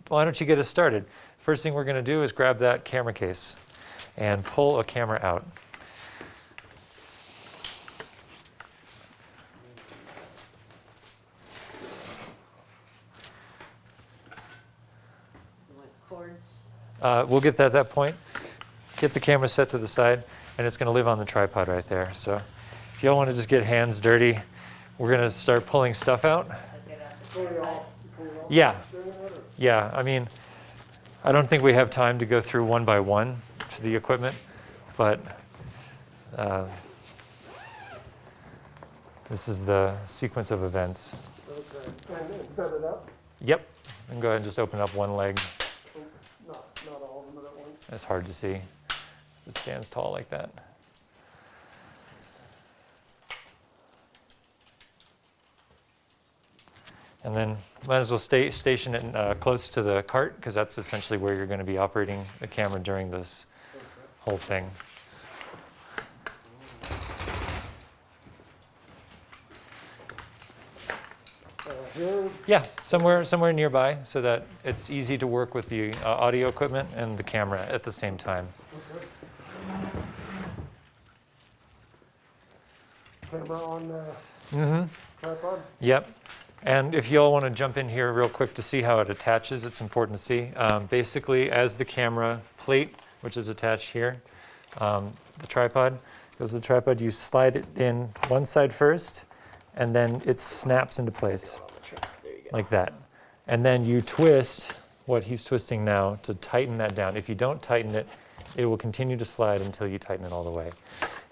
why don't you get us started? First thing we're going to do is grab that camera case and pull a camera out. We'll get that at that point. Get the camera set to the side, and it's going to live on the tripod right there. So if y'all want to just get hands dirty, we're going to start pulling stuff out. Yeah. Yeah, I mean, I don't think we have time to go through one by one to the equipment, but this is the sequence of events. Okay. And set it up? Yep. And go ahead and just open up one leg. Not all of them at once. It's hard to see. It stands tall like that. And then might as well station it close to the cart, because that's essentially where you're going to be operating the camera during this whole thing. Here? Yeah, somewhere nearby, so that it's easy to work with the audio equipment and the camera at the same time. Okay. Camera on the tripod? Yep. And if you all want to jump in here real quick to see how it attaches, it's important to see. Basically, as the camera plate, which is attached here, the tripod goes to the tripod, you slide it in one side first, and then it snaps into place like that. And then you twist what he's twisting now to tighten that down. If you don't tighten it, it will continue to slide until you tighten it all the way.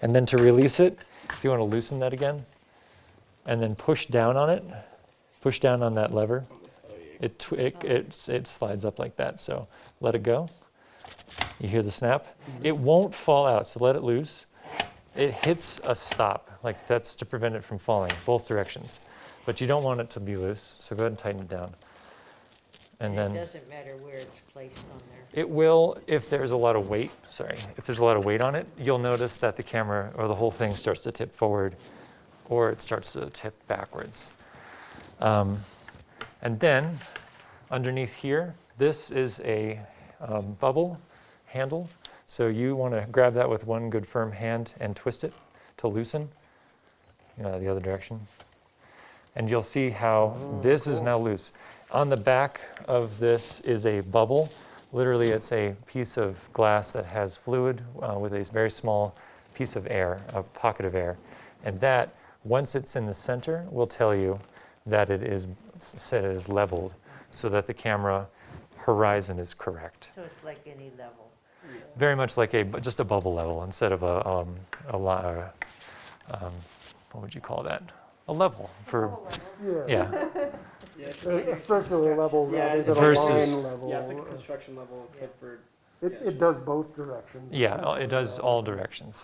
And then to release it, if you want to loosen that again, and then push down on it, push down on that lever, it slides up like that. So let it go. You hear the snap? It won't fall out, so let it loose. It hits a stop, like that's to prevent it from falling, both directions. But you don't want it to be loose, so go ahead and tighten it down. And then it doesn't matter where it's placed on there. it will, if there's a lot of weight, if there's a lot of weight on it, you'll notice that the camera or the whole thing starts to tip forward, or it starts to tip backwards. And then underneath here, this is a bubble handle. So you want to grab that with one good firm hand and twist it to loosen the other direction. And you'll see how this is now loose. On the back of this is a bubble. Literally, it's a piece of glass that has fluid with a very small piece of air, a pocket of air. And that, once it's in the center, will tell you that it is leveled so that the camera horizon is correct. So it's like any level. Very much like just a bubble level instead of what would you call that? A level for, yeah. A circular level rather than versus, a line level. Yeah, it's like a construction level, except for... It does both directions. Yeah, it does all directions.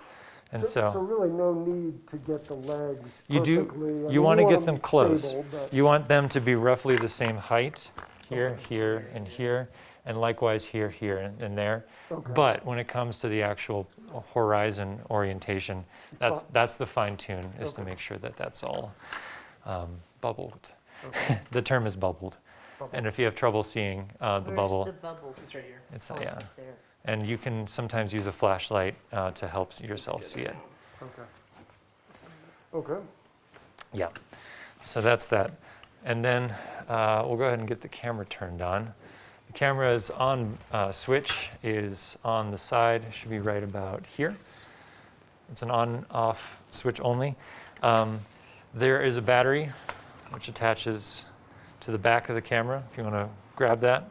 And so really no need to get the legs you perfectly. do. You want to get them close. Stable, you want them to be roughly the same height, here, here, and here, and likewise here, here, and there. Okay. But when it comes to the actual horizon orientation, that's the fine tune, is to make sure that that's all bubbled. Okay. The term is bubbled. And if you have trouble seeing the bubble, Where's the bubble? It's right here. it's Oh, yeah. right there. And you can sometimes use a flashlight to help yourself see it. Okay. Yeah. So that's that. And then we'll go ahead and get the camera turned on. The camera's on switch is on the side. It should be right about here. It's an on-off switch only. There is a battery which attaches to the back of the camera, if you want to grab that.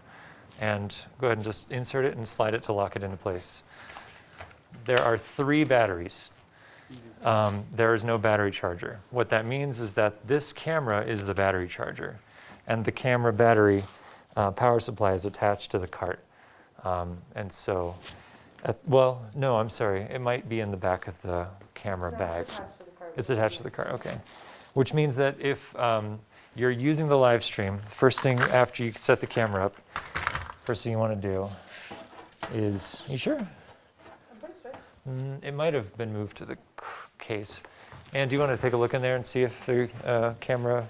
And go ahead and just insert it and slide it to lock it into place. There are 3 batteries. There is no battery charger. What that means is that this camera is the battery charger, and the camera battery power supply is attached to the cart. And so, well, no, I'm sorry. It might be in the back of the camera bag. It's attached to the cart, okay. Which means that if you're using the live stream, first thing after you set the camera up, first thing you want to do is, you sure? I'm pretty sure. It might have been moved to the case. And do you want to take a look in there and see if the camera,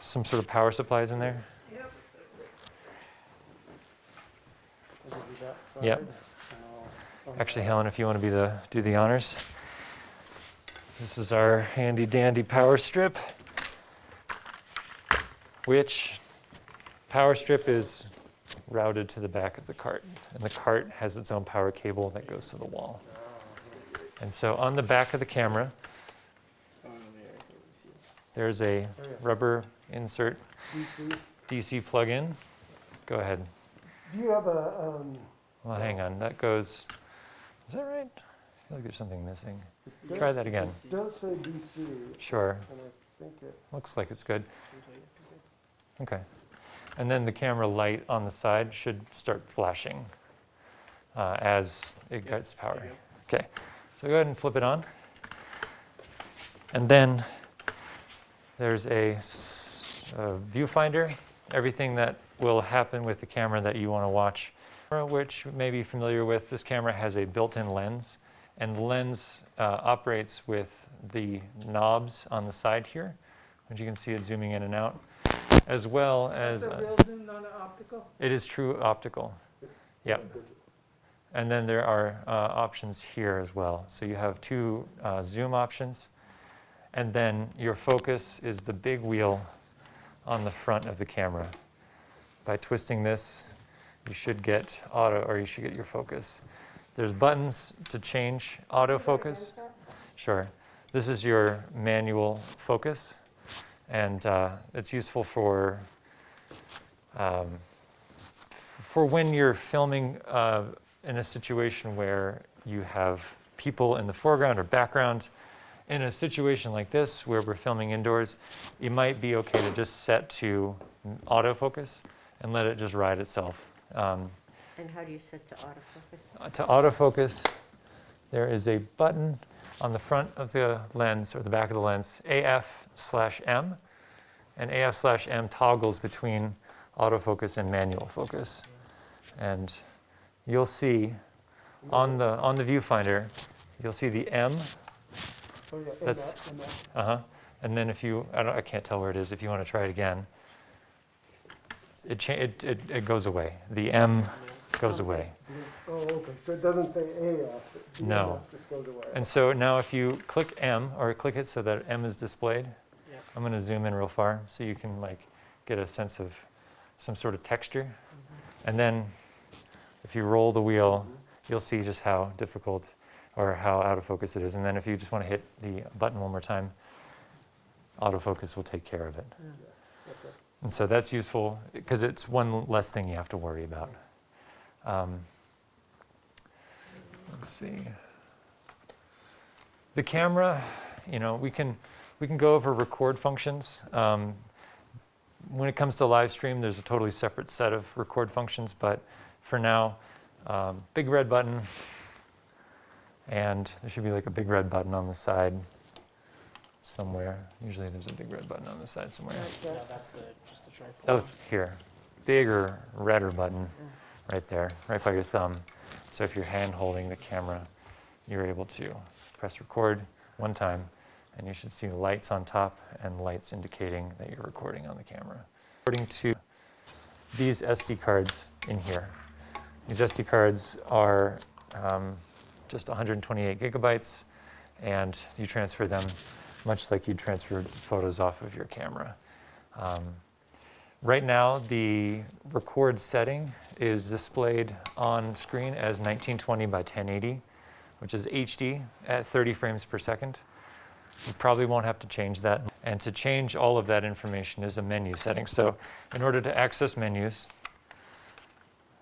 some sort of power supply is in there? Yep. that side. Yep. And on Actually, that. Helen, if you want to do the honors. This is our handy dandy power strip, which power strip is routed to the back of the cart. And the cart has its own power cable that goes to the wall. And so on the back of the camera, Oh, there, let me see. there's a Oh, yeah. rubber insert DC. DC plug-in. Go ahead. Do you have a, Well, hang on. That goes, is that right? I feel like there's something missing. it Try does- that again. It does say DC, Sure. and I think it, Looks like it's good. Okay. Okay. And then the camera light on the side should start flashing as it gets power. there you Okay. So go ahead and flip it on. And then there's a viewfinder, everything that will happen with the camera that you want to watch, which you may be familiar with. This camera has a built-in lens, and the lens operates with the knobs on the side here, which you can see it zooming in and out, as well as That's a real zoom, not an optical? it is true optical. Yep. And then there are options here as well. So you have two zoom options. And then your focus is the big wheel on the front of the camera. By twisting this, you should get auto, or you should get your focus. There's buttons to change autofocus. Sure. This is your manual focus. And it's useful for when you're filming in a situation where you have people in the foreground or background. In a situation like this, where we're filming indoors, it might be okay to just set to autofocus and let it just ride itself. And how do you set to autofocus? To autofocus, there is a button on the front of the lens or the back of the lens, AF/M, and AF/M toggles between autofocus and manual focus. And you'll see on the viewfinder, you'll see the M. oh yeah, and That's- that, and that. Uh-huh. And then if you, I can't tell where it is. If you want to try it again, it goes away. The M goes away. Oh, okay, so it doesn't say AF, the No. AF just goes away. And so now if you click M, or click it so that M is displayed, Yeah. I'm going to zoom in real far so you can get a sense of some sort of texture. And then if you roll the wheel, you'll see just how difficult or how out of focus it is. And then if you just want to hit the button one more time, autofocus will take care of it. Okay. And so that's useful because it's one less thing you have to worry about. Let's see. The camera, we can go over record functions. When it comes to live stream, there's a totally separate set of record functions, but for now, big red button, and there should be like a big red button on the side somewhere. Usually there's a big red button on the side somewhere. Yeah, that's just the tripod. Oh, here. Bigger, redder button right there, right by your thumb. So if you're hand holding the camera, you're able to press record one time, and you should see lights on top and lights indicating that you're recording on the camera. According to these SD cards in here, these SD cards are just 128 gigabytes, and you transfer them much like you'd transfer photos off of your camera. Right now, the record setting is displayed on screen as 1920 by 1080, which is HD at 30 frames per second. You probably won't have to change that. And to change all of that information is a menu setting. So in order to access menus,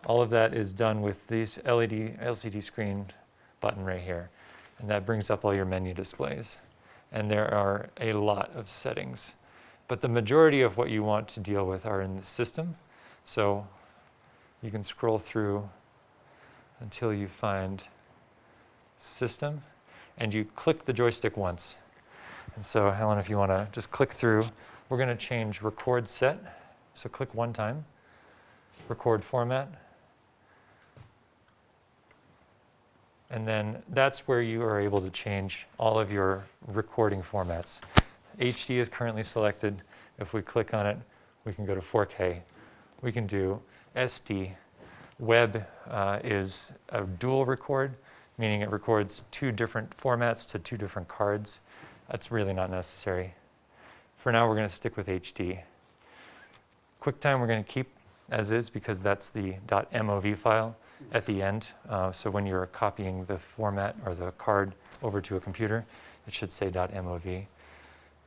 all of that is done with this LCD screen button right here. And that brings up all your menu displays. And there are a lot of settings. But the majority of what you want to deal with are in the system. So you can scroll through until you find system, and you click the joystick once. And so, Helen, if you want to just click through, we're going to change record set. So click one time, record format. And then that's where you are able to change all of your recording formats. HD is currently selected. If we click on it, we can go to 4K. We can do SD. Web is a dual record, meaning it records 2 different formats to 2 different cards. That's really not necessary. For now, we're going to stick with HD. QuickTime we're going to keep as is because that's the .mov file at the end. So when you're copying the format or the card over to a computer, it should say .mov.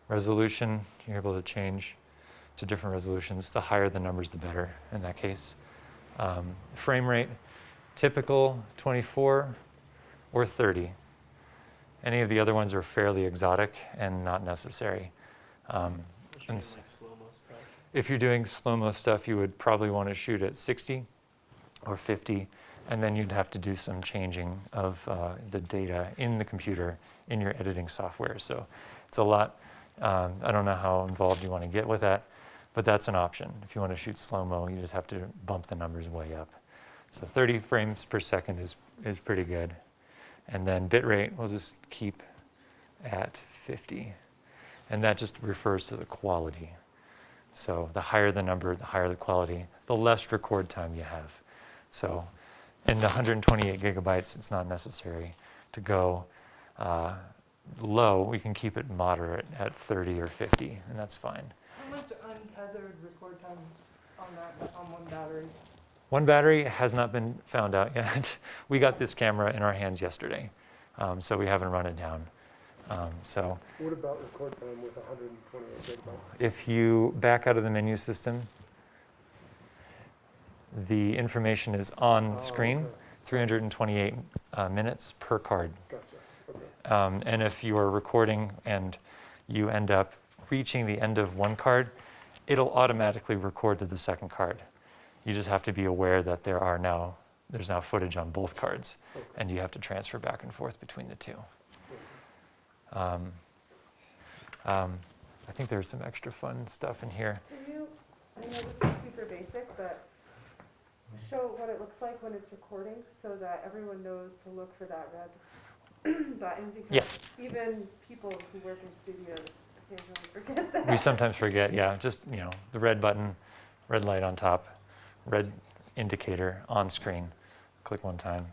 Resolution, you're able to change to different resolutions. The higher the numbers, the better in that case. Frame rate, typical 24 or 30. Any of the other ones are fairly exotic and not necessary. And Like slow-mo stuff. if you're doing slow-mo stuff, you would probably want to shoot at 60 or 50, and then you'd have to do some changing of the data in the computer in your editing software. So it's a lot. I don't know how involved you want to get with that, but that's an option. If you want to shoot slow-mo, you just have to bump the numbers way up. So 30 frames per second is pretty good. And then bitrate, we'll just keep at 50. And that just refers to the quality. So the higher the number, the higher the quality, the less record time you have. So in the 128 gigabytes, it's not necessary to go low. We can keep it moderate at 30 or 50, and that's fine. How much untethered record time on that, on one battery? One battery has not been found out yet. We got this camera in our hands yesterday, so we haven't run it down. So What about record time with 128 gigabytes? if you back out of the menu system, the information is on screen, Okay. 328 minutes per card. Gotcha. Okay. And if you are recording and you end up reaching the end of one card, it'll automatically record to the second card. You just have to be aware that there's now footage on both cards, Okay. and you have to transfer back and forth between the two. I think there's some extra fun stuff in here. Can you, I know this is super basic, but show what it looks like when it's recording so that everyone knows to look for that red button? Because even people who work in studios occasionally forget that. We sometimes forget, yeah, just, the red button, red light on top, red indicator on screen. Click one time,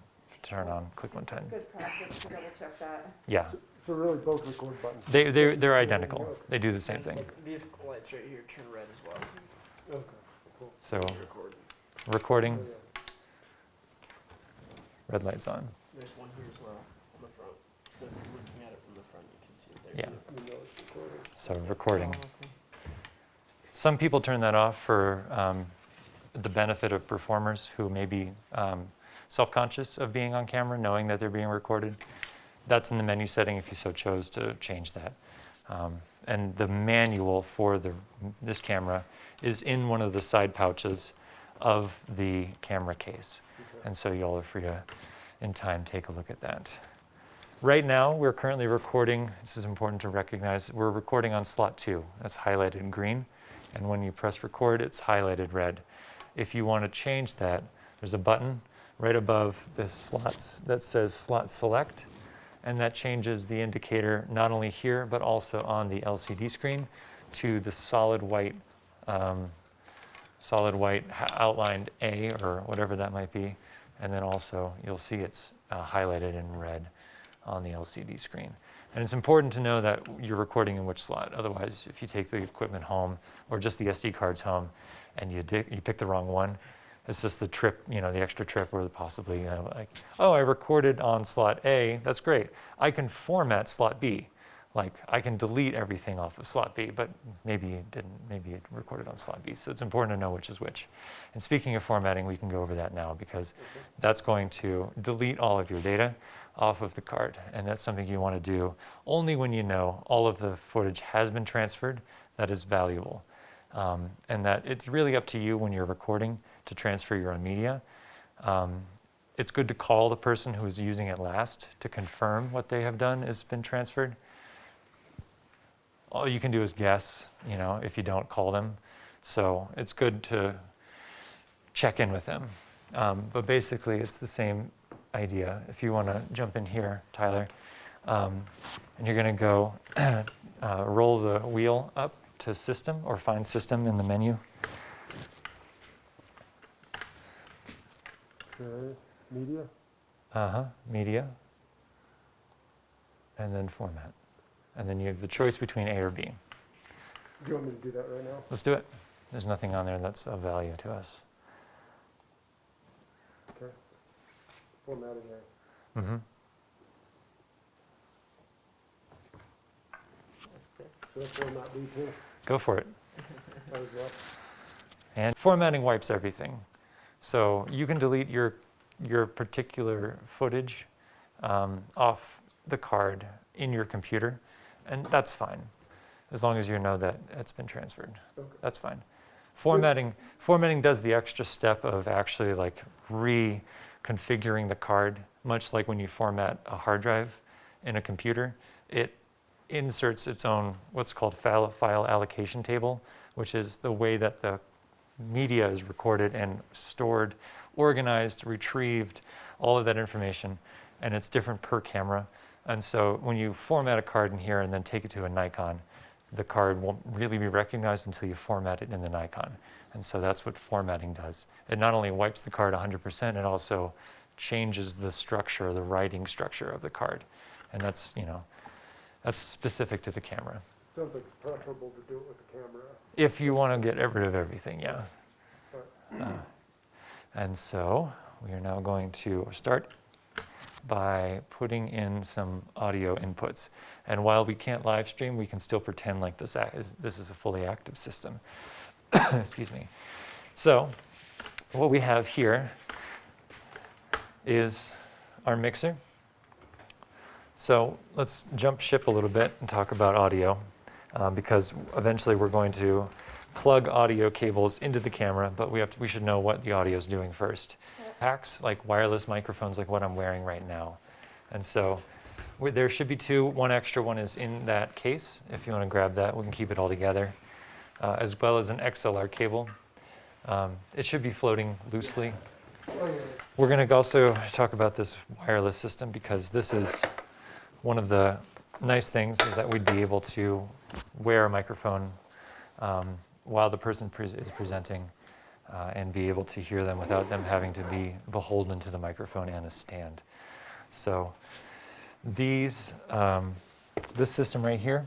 turn on, click one time. Good practice to double check that. Yeah, So really both record buttons? they're identical. They do the same And, thing. like, these lights right here turn red as well. Okay, cool. So Recording. recording, Oh, yeah. red light's on. There's one here as well on the front. So if you're looking at it from the front, you can see it there Yeah. too. You know it's recording. So recording. Oh, okay. Some people turn that off for the benefit of performers who may be self-conscious of being on camera, knowing that they're being recorded. That's in the menu setting if you so chose to change that. And the manual for this camera is in one of the side pouches of the camera case. Okay. And so y'all are free to, in time, take a look at that. Right now, we're currently recording, this is important to recognize, we're recording on slot 2. That's highlighted in green. And when you press record, it's highlighted red. If you want to change that, there's a button right above the slots that says slot select. And that changes the indicator not only here, but also on the LCD screen to the solid white outlined A or whatever that might be. And then also you'll see it's highlighted in red on the LCD screen. And it's important to know that you're recording in which slot. Otherwise, if you take the equipment home or just the SD cards home and you pick the wrong one, it's just the trip, the extra trip, or possibly, like, oh, I recorded on slot A, that's great. I can format slot B. Like, I can delete everything off of slot B, but maybe it didn't, maybe it recorded on slot B. So it's important to know which is which. And speaking of formatting, we can go over that now because that's going to delete all of your data off of the card. And that's something you want to do only when you know all of the footage has been transferred that is valuable. And that it's really up to you when you're recording to transfer your own media. It's good to call the person who is using it last to confirm what they have done has been transferred. All you can do is guess, if you don't call them. So it's good to check in with them. But basically, it's the same idea. If you want to jump in here, Tyler, and you're going to go roll the wheel up to System or find System in the menu. Okay, media? Media, and then format. And then you have the choice between A or B. Do you want me to do that right now? Let's do it. There's nothing on there that's of value to us. Okay. Formatting A. Mm-hmm. That's good. Should I format B too? Go for it. As well? And formatting wipes everything. So you can delete your particular footage off the card in your computer, and that's fine, as long as you know that it's been transferred. Okay. That's fine. Formatting does the extra step of actually like reconfiguring the card, much like when you format a hard drive in a computer. It inserts its own what's called file allocation table, which is the way that the media is recorded and stored, organized, retrieved, all of that information, and it's different per camera. And so when you format a card in here and then take it to a Nikon, the card won't really be recognized until you format it in the Nikon. And so that's what formatting does. It not only wipes the card 100%, it also changes the structure, the writing structure of the card. And that's, that's specific to the camera. Sounds like it's preferable to do it with the camera. If you want to get rid of everything, yeah. And so we are now going to start by putting in some audio inputs. And while we can't live stream, we can still pretend like this is a fully active system. Excuse me. So what we have here is our mixer. So let's jump ship a little bit and talk about audio, because eventually we're going to plug audio cables into the camera, but we should know what the audio is doing first. Packs, like wireless microphones like what I'm wearing right now. And so there should be two. One extra one is in that case. If you want to grab that, we can keep it all together, as well as an XLR cable. It should be floating loosely. We're going to also talk about this wireless system, because this is one of the nice things is that we'd be able to wear a microphone while the person is presenting and be able to hear them without them having to be beholden to the microphone and a stand. So this system right here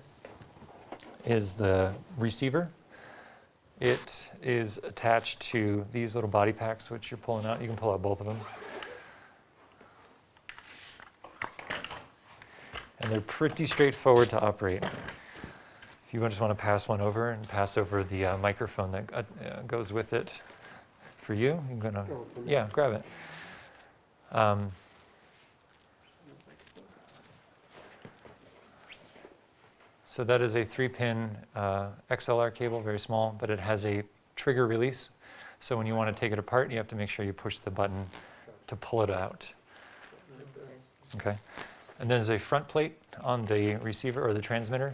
is the receiver. It is attached to these little body packs, which you're pulling out. You can pull out both of them. And they're pretty straightforward to operate. If you just want to pass one over and pass over the microphone that goes with it for you, you're going to, yeah, grab it. So that is a 3-pin XLR cable, very small, but it has a trigger release. So when you want to take it apart, you have to make sure you push the button to pull it out. Okay. And there's a front plate on the receiver or the transmitter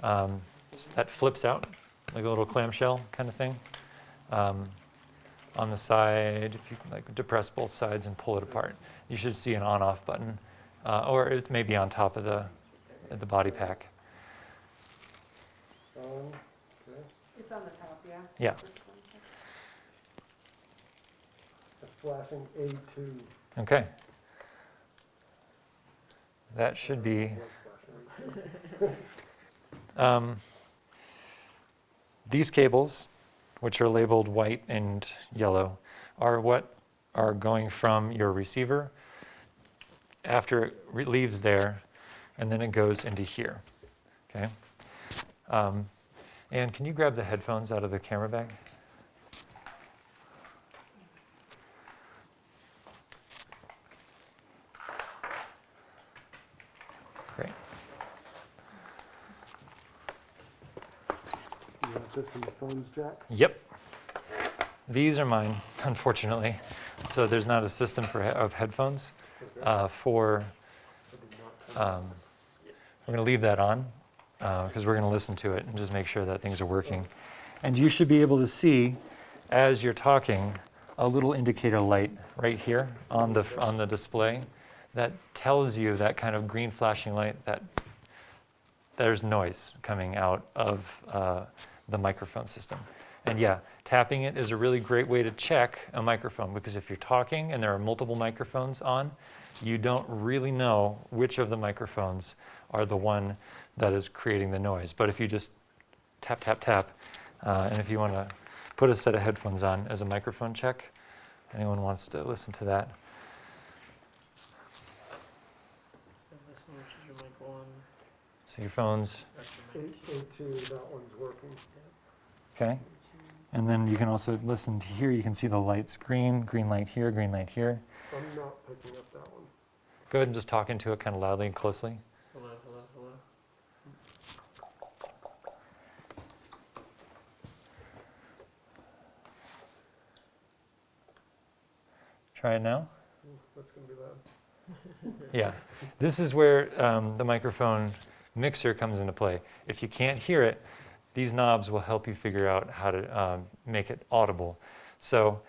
that flips out, like a little clamshell kind of thing. On the side, if you can depress both sides and pull it apart, you should see an on-off button, or it may be on top of the body pack. Okay. It's on the top, yeah? Yeah. It's flashing A2. Okay. That should be. These cables, which are labeled white and yellow, are what are going from your receiver after it leaves there, and then it goes into here. Okay. And can you grab the headphones out of the camera bag? Great. You have this in the phones jack? Yep. These are mine, unfortunately. So there's not a system of headphones for. We're going to leave that on because we're going to listen to it and just make sure that things are working. And you should be able to see, as you're talking, a little indicator light right here on the display that tells you, that kind of green flashing light, that there's noise coming out of the microphone system. And yeah, tapping it is a really great way to check a microphone, because if you're talking and there are multiple microphones on, you don't really know which of the microphones are the one that is creating the noise. But if you just tap, tap, tap, and if you want to put a set of headphones on as a microphone check, anyone wants to listen to that. So this one, which is your mic 1, So your phones, that's your mic 2. A2, that one's working. okay? And then you can also listen to here, you can see the lights green light here, green light here. I'm not picking up that one. Go ahead and just talk into it kind of loudly and closely. Hello, hello, hello. Try it now. Ooh, that's gonna be loud. Yeah, this is where the microphone mixer comes into play. If you can't hear it, these knobs will help you figure out how to make it audible. So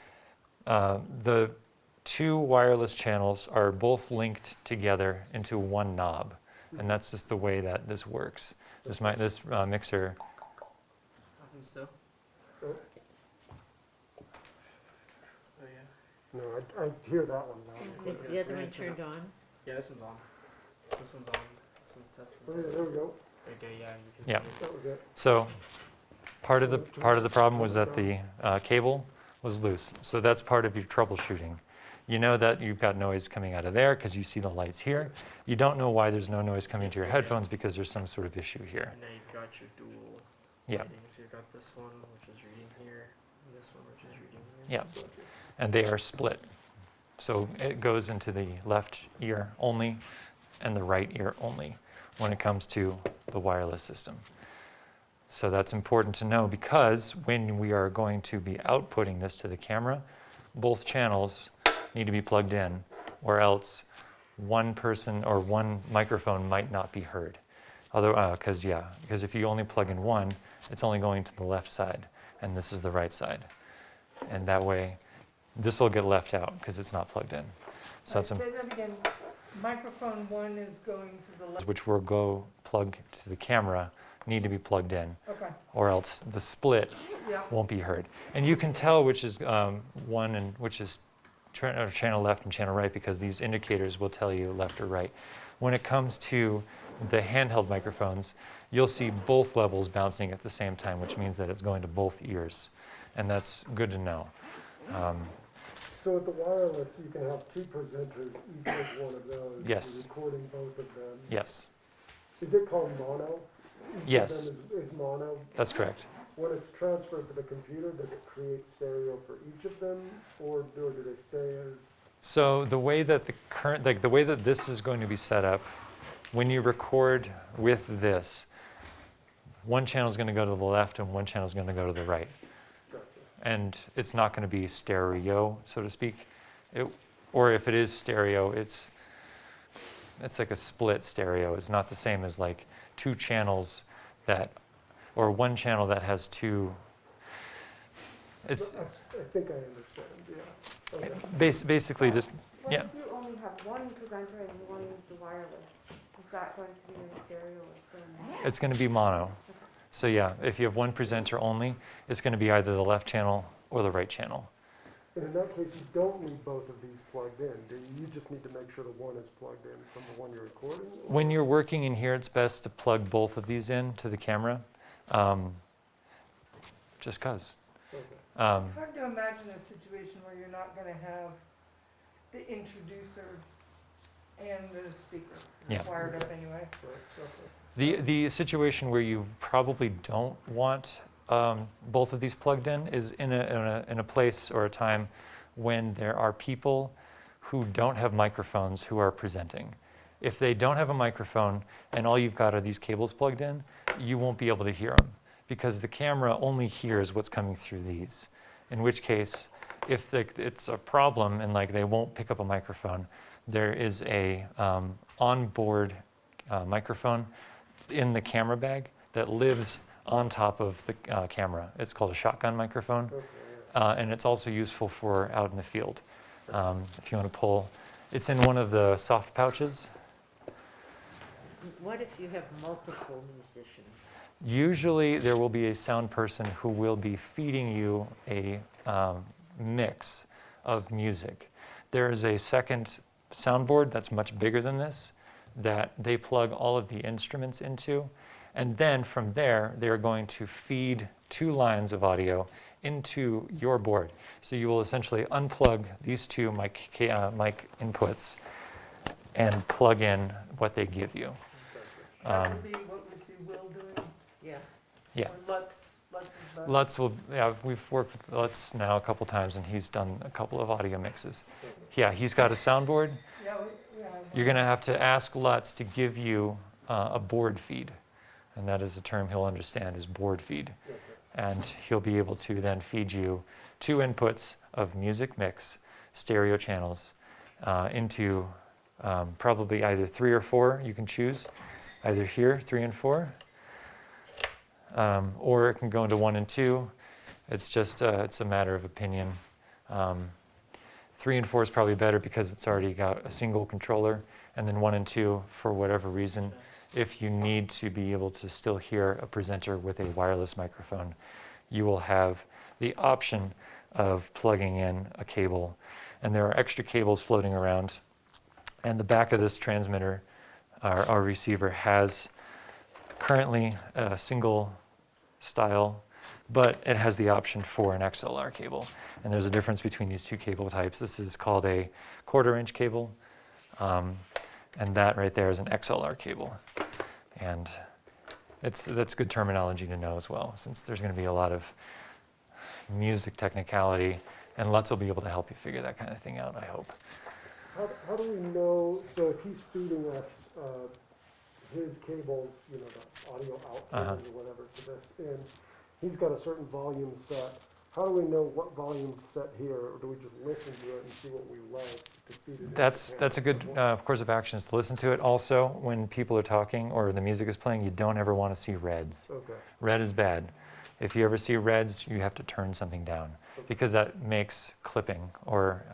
the two wireless channels are both linked together into one knob, and that's just the way that this works. This mixer, Nothing still? Oh. Oh yeah. No, I hear that one now. Is the other one turned on? Yeah, this one's on. This one's on. This one's testing. Oh, yeah, there we go. Okay, yeah, you can Yeah. see it. That was it. so part of the problem was that the cable was loose. So that's part of your troubleshooting. You know that you've got noise coming out of there because you see the lights here. You don't know why there's no noise coming to your headphones because there's some sort of issue here. And now you've got your dual Yeah. lighting. So you've got this one, which is reading here, and this one, which is reading here. Yeah, and they are split. So it goes into the left ear only and the right ear only when it comes to the wireless system. So that's important to know because when we are going to be outputting this to the camera, both channels need to be plugged in, or else one person or one microphone might not be heard. Because if you only plug in one, it's only going to the left side, and this is the right side. And that way, this will get left out because it's not plugged in. So that's Say that again. Microphone 1 is going to the left. which will go plug to the camera need to be plugged in, Okay, or else the split yeah. won't be heard. And you can tell which is one and which is channel left and channel right because these indicators will tell you left or right. When it comes to the handheld microphones, you'll see both levels bouncing at the same time, which means that it's going to both ears. And that's good to know. So with the wireless, you can have two presenters, each with one of those. Yes. You're recording both of them. Yes, Is it called mono? Each Yes. of them is mono. that's correct. When it's transferred to the computer, does it create stereo for each of them, or do they stay as? So the way that the way that this is going to be set up, when you record with this, one channel is going to go to the left and one channel is going to go to the right. Gotcha. And it's not going to be stereo, so to speak. Or if it is stereo, it's like a split stereo. It's not the same as like two channels or one channel that has two. It's I think I understand, yeah. Okay. basically just, What yeah. if you only have one presenter and you want to use the wireless? Is that going to be in stereo or still? It's going to be mono. So yeah, if you have one presenter only, it's going to be either the left channel or the right channel. And in that case, you don't need both of these plugged in, do you? You just need to make sure the one is plugged in from the one you're recording? or- When you're working in here, it's best to plug both of these in to the camera, just because. Okay. It's hard to imagine a situation where you're not gonna have the introducer and the speaker Yeah. wired up anyway. Right, okay. The situation where you probably don't want both of these plugged in is in a place or a time when there are people who don't have microphones who are presenting. If they don't have a microphone and all you've got are these cables plugged in, you won't be able to hear them because the camera only hears what's coming through these. In which case, if it's a problem and like they won't pick up a microphone, there is a onboard microphone in the camera bag that lives on top of the camera. It's called a shotgun microphone, Okay, yeah. and it's also useful for out in the field. If you want to pull, it's in one of the soft pouches. What if you have multiple musicians? Usually there will be a sound person who will be feeding you a mix of music. There is a second soundboard that's much bigger than this that they plug all of the instruments into, and then from there they're going to feed 2 lines of audio into your board. So you will essentially unplug these 2 mic inputs and plug in what they give you. That would be what we see Will doing, Yeah. Yeah. or Lutz is better. Lutz will, yeah, we've worked with Lutz now a couple times, and he's done a couple of audio mixes. Yeah, he's got a soundboard. Yeah, You're going to have to ask Lutz to give you a board feed, and that is a term he'll understand, is board feed. And he'll be able to then feed you 2 inputs of music mix, stereo channels, into probably either 3 or 4, you can choose, either here, 3 and 4, or it can go into 1 and 2. It's just, it's a matter of opinion. 3 and 4 is probably better because it's already got a single controller, and then 1 and 2, for whatever reason, if you need to be able to still hear a presenter with a wireless microphone, you will have the option of plugging in a cable. And there are extra cables floating around. And the back of this transmitter, our receiver, has currently a single style, but it has the option for an XLR cable. And there's a difference between these 2 cable types. This is called a 1/4-inch cable, and that right there is an XLR cable. And that's good terminology to know as well, since there's going to be a lot of music technicality, and Lutz will be able to help you figure that kind of thing out, I hope. How do we know, so if he's feeding us his cables, you know, the audio out cables or whatever to this, and he's got a certain volume set, how do we know what volume set here, or do we just listen to it and see what we like to feed it? That's a good course of action, is to listen to it. Also, when people are talking or the music is playing, you don't ever want to see reds. Okay. Red is bad. If you ever see reds, you have to turn something down, because that makes clipping or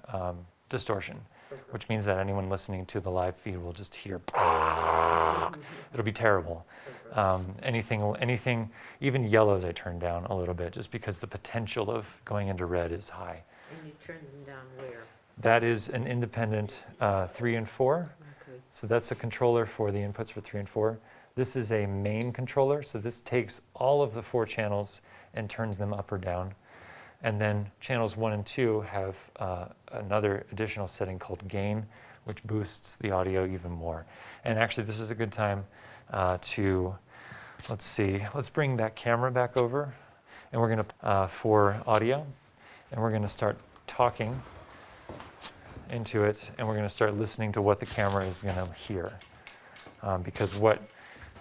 distortion, which means that anyone listening to the live feed will just hear. It'll be terrible. Anything, even yellows I turn down a little bit, just because the potential of going into red is high. And you turn them down where? That is an independent 3 and 4. Okay. So that's a controller for the inputs for 3 and 4. This is a main controller, so this takes all of the 4 channels and turns them up or down. And then channels 1 and 2 have another additional setting called gain, which boosts the audio even more. And actually, this is a good time to, let's bring that camera back over, and we're going to, for audio, and we're going to start talking into it, and we're going to start listening to what the camera is going to hear. Because what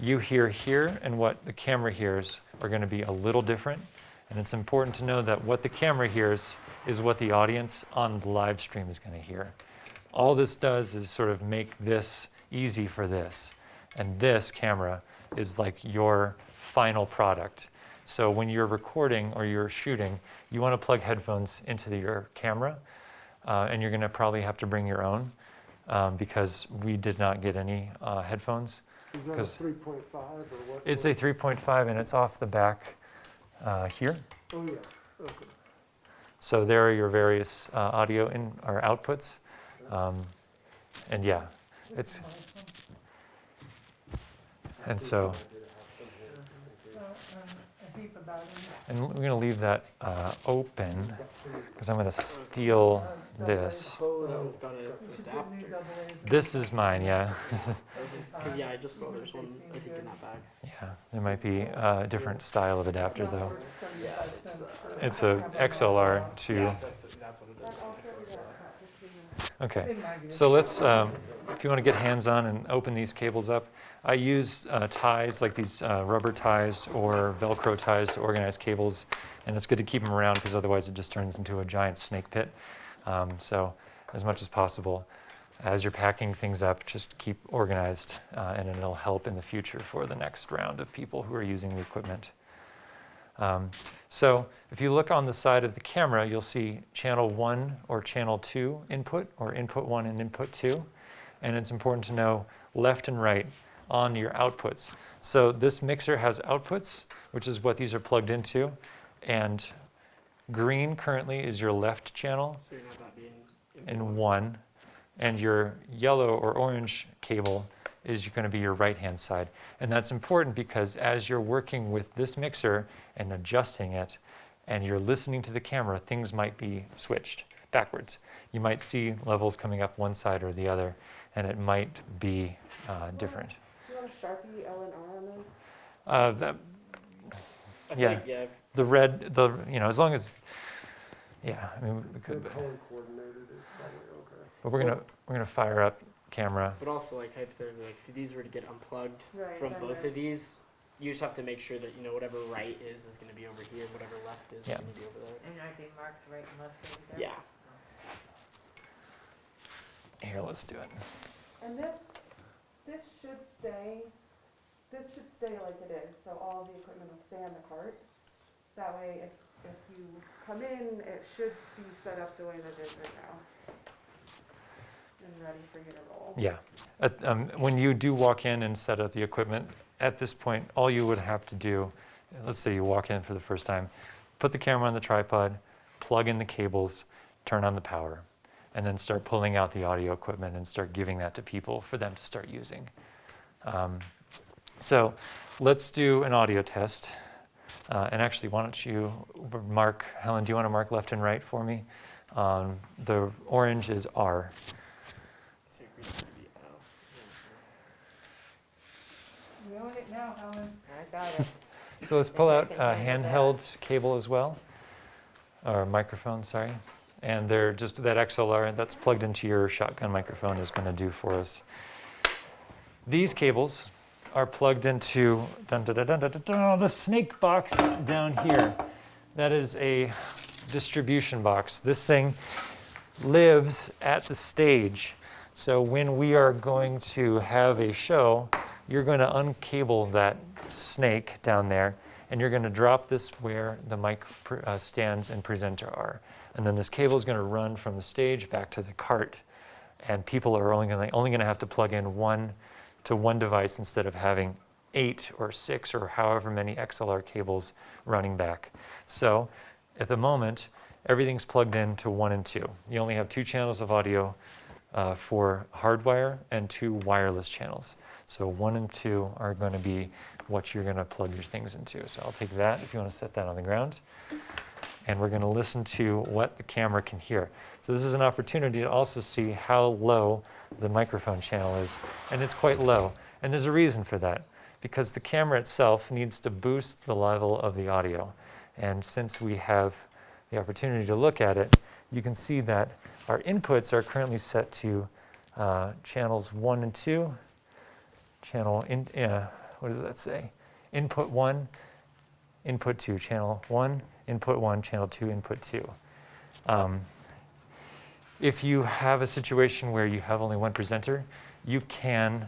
you hear here and what the camera hears are going to be a little different. And it's important to know that what the camera hears is what the audience on the live stream is going to hear. All this does is sort of make this easy for this. And this camera is like your final product. So when you're recording or you're shooting, you want to plug headphones into your camera. And you're going to probably have to bring your own, because we did not get any headphones. Is that a 3.5 or what? It's a 3.5, and it's off the back here. Oh, yeah, okay. So there are your various audio or outputs. And yeah, it's, and so, I think the battery. and we're going to leave that open, because I'm going to steal this. Oh, that one's got an We should put new adapter. double A's in This there. is mine, yeah. Because yeah, I just saw there's one, I think, in that bag. Yeah, there might be a different style of adapter It's not though. worth 75 cents for It's a XLR to, That's what it is. That also, yeah, that was okay. in my view. So let's, if you want to get hands-on and open these cables up, I use ties, like these rubber ties or Velcro ties to organize cables, and it's good to keep them around because otherwise it just turns into a giant snake pit. So as much as possible, as you're packing things up, just keep organized, and it'll help in the future for the next round of people who are using the equipment. So if you look on the side of the camera, you'll see channel 1 or channel 2 input, or input 1 and input 2. And it's important to know left and right on your outputs. So this mixer has outputs, which is what these are plugged into, and green currently is your left channel So you're not being in 1, and your yellow or orange cable is going to be your right-hand side. And that's important because as you're working with this mixer and adjusting it, and you're listening to the camera, things might be switched backwards. You might see levels coming up one side or the other, and it might be different. Do you want a Sharpie L and R on them? Yeah. Yeah. The red, as long as, yeah, I mean, we The could, color coordinated is probably okay. but we're gonna fire up camera. But also, like, hypothetically, like, if these were to get unplugged Right, from then both they're- of these, you just have to make sure that, whatever right is going to be over here, whatever left is Yeah. going to be over there. And are they marked right and left over there? Yeah. Here, let's do it. And this should stay like it is, so all of the equipment will stay on the cart. That way, if you come in, it should be set up the way that it is right now. And ready for you to roll. Yeah. When you do walk in and set up the equipment, at this point, all you would have to do, let's say you walk in for the first time, put the camera on the tripod, plug in the cables, turn on the power, and then start pulling out the audio equipment and start giving that to people for them to start using. So let's do an audio test. And actually, why don't you mark, Helen, do you want to mark left and right for me? The orange is R. So green would be L. We own it now, Helen. I got it. So let's pull out Then a you can handle handheld cable as well, or microphone, sorry. And they're just that XLR that's plugged into your shotgun microphone is going to do for us. These cables are plugged into the snake box down here. That is a distribution box. This thing lives at the stage. So when we are going to have a show, you're going to uncable that snake down there, and you're going to drop this where the mic stands and presenter are. And then this cable is going to run from the stage back to the cart. And people are only going to have to plug in one device instead of having 8 or 6 or however many XLR cables running back. So at the moment, everything's plugged in to 1 and 2. You only have 2 channels of audio for hardwire and 2 wireless channels. So 1 and 2 are going to be what you're going to plug your things into. So I'll take that if you want to set that on the ground. And we're going to listen to what the camera can hear. So this is an opportunity to also see how low the microphone channel is. And it's quite low. And there's a reason for that, because the camera itself needs to boost the level of the audio. And since we have the opportunity to look at it, you can see that our inputs are currently set to channels 1 and 2. What does that say? Input 1, input 2, channel 1, input 1, channel 2, input 2. If you have a situation where you have only one presenter, you can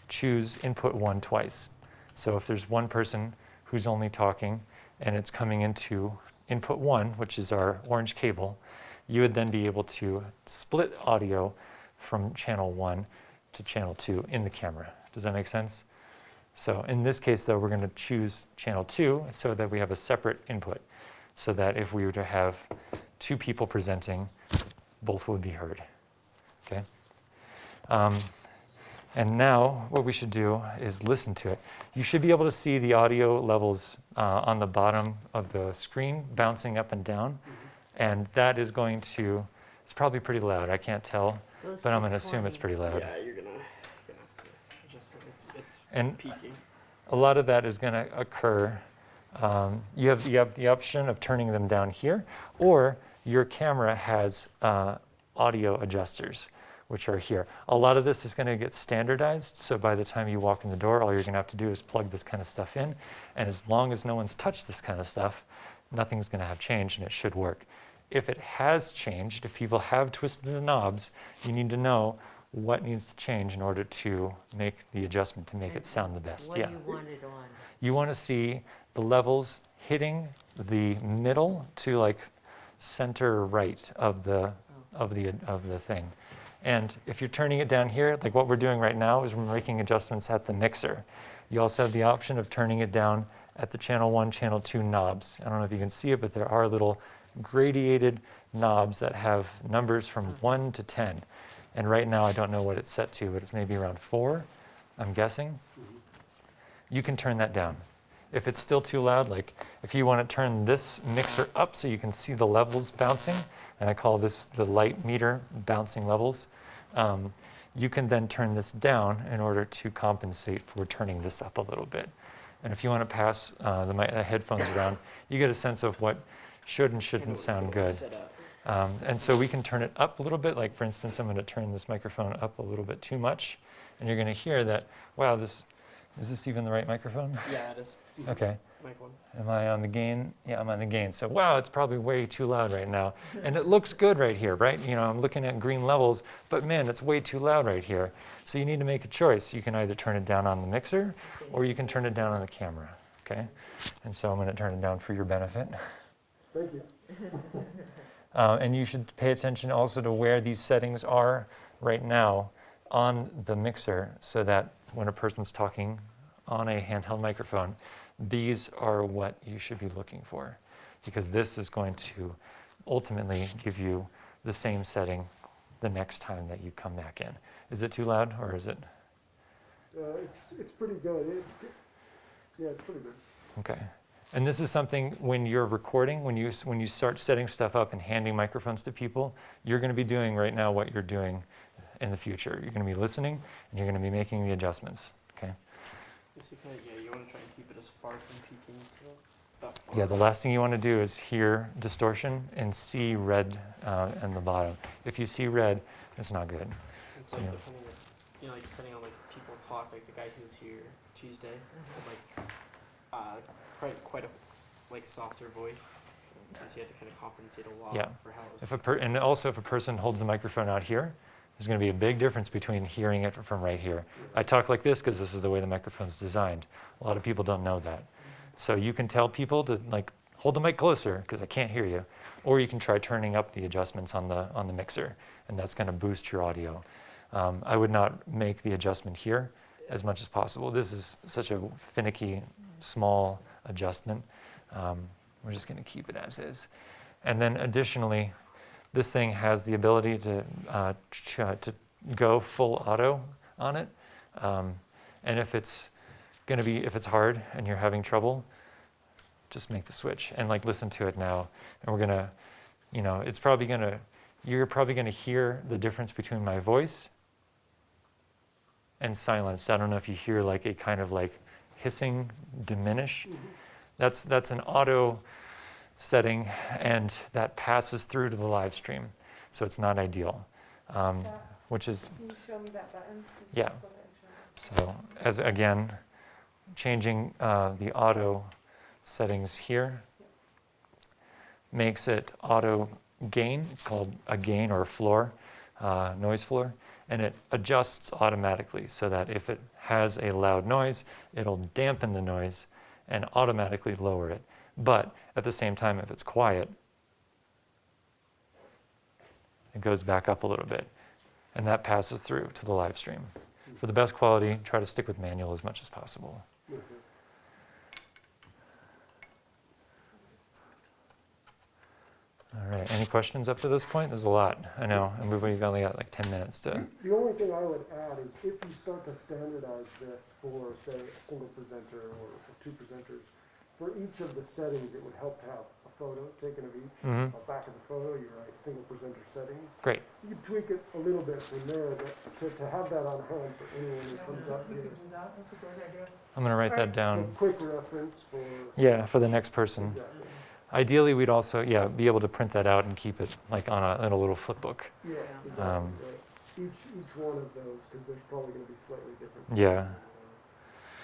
choose input 1 twice. So if there's one person who's only talking and it's coming into input 1, which is our orange cable, you would then be able to split audio from channel 1 to channel 2 in the camera. Does that make sense? So in this case, though, we're going to choose channel 2 so that we have a separate input, so that if we were to have 2 people presenting, both would be heard. Okay? And now what we should do is listen to it. You should be able to see the audio levels on the bottom of the screen bouncing up and down. And that is going to, it's probably pretty loud. I can't tell, Goes but I'm to going to assume it's 20. pretty loud. Yeah, you're gonna have to adjust it. It's And peaking. a lot of that is going to occur. You have the option of turning them down here, or your camera has audio adjusters, which are here. A lot of this is going to get standardized, so by the time you walk in the door, all you're going to have to do is plug this kind of stuff in, and as long as no one's touched this kind of stuff, nothing's going to have changed, and it should work. If it has changed, if people have twisted the knobs, you need to know what needs to change in order to make the adjustment to make it sound the best. What Yeah. do you want it on? You want to see the levels hitting the middle to like center right of the thing. And if you're turning it down here, like what we're doing right now is we're making adjustments at the mixer. You also have the option of turning it down at the channel 1, channel 2 knobs. I don't know if you can see it, but there are little gradiated knobs that have numbers from 1 to 10. And right now I don't know what it's set to, but it's maybe around 4, I'm guessing. You can turn that down. If it's still too loud, like if you want to turn this mixer up so you can see the levels bouncing, and I call this the light meter bouncing levels, you can then turn this down in order to compensate for turning this up a little bit. And if you want to pass the headphones around, you get a sense of what should and shouldn't sound good. And so we can turn it up a little bit. Like for instance, I'm going to turn this microphone up a little bit too much, and you're going to hear that, wow, is this even the right microphone? Yeah, it is. Okay. Mic 1. Am I on the gain? Yeah, I'm on the gain. So wow, it's probably way too loud right now. And it looks good right here, right? You know, I'm looking at green levels, but man, it's way too loud right here. So you need to make a choice. You can either turn it down on the mixer, or you can turn it down on the camera, okay? And so I'm going to turn it down for your benefit. Thank you. And you should pay attention also to where these settings are right now on the mixer, so that when a person's talking on a handheld microphone, these are what you should be looking for, because this is going to ultimately give you the same setting the next time that you come back in. Is it too loud, or is it? It's pretty good. Yeah, it's pretty good. Okay. And this is something when you're recording, when you start setting stuff up and handing microphones to people, you're going to be doing right now what you're doing in the future. You're going to be listening, and you're going to be making the adjustments. Okay. So you want to try and keep it as far from peaking to that far. Yeah, the last thing you want to do is hear distortion and see red in the bottom. If you see red, it's not good. It's like depending on like people talk, like the guy who was here Tuesday, had like quite a like softer voice, because he had to kind of compensate a lot Yeah. for how it was. And also if a person holds the microphone out here, there's going to be a big difference between hearing it from right here. I talk like this because this is the way the microphone's designed. A lot of people don't know that. So you can tell people to like hold the mic closer because I can't hear you, or you can try turning up the adjustments on the mixer, and that's going to boost your audio. I would not make the adjustment here as much as possible. This is such a finicky, small adjustment. We're just going to keep it as is. And then additionally, this thing has the ability to go full auto on it. And if it's hard and you're having trouble, just make the switch and like listen to it now. And we're gonna, you're probably gonna hear the difference between my voice and silence. I don't know if you hear like a kind of like hissing diminish. That's an auto setting, and that passes through to the live stream, so it's not ideal. Which is, Can you show me that button? Yeah. So as again, changing the auto settings here makes it auto gain. It's called a gain or a floor, noise floor, and it adjusts automatically so that if it has a loud noise, it'll dampen the noise and automatically lower it. But at the same time, if it's quiet, it goes back up a little bit, and that passes through to the live stream. For the best quality, try to stick with manual as much as possible. All right, any questions up to this point? There's a lot, I know, and we've only got like 10 minutes to... The only thing I would add is if you start to standardize this for, say, a single presenter or two presenters, for each of the settings, it would help to have a photo taken of each. Mhm. Back of the photo, you write single presenter settings. Great. You can tweak it a little bit from there, but to have that on hand for anyone who comes up We here. could do that, that's a great idea. I'm going to write that A down, quick reference for. yeah, for the next person. Exactly. Ideally, we'd also, be able to print that out and keep it like in a little flip book. Yeah, exactly, Um, right. Each one of those, because there's probably gonna be slightly different. Yeah.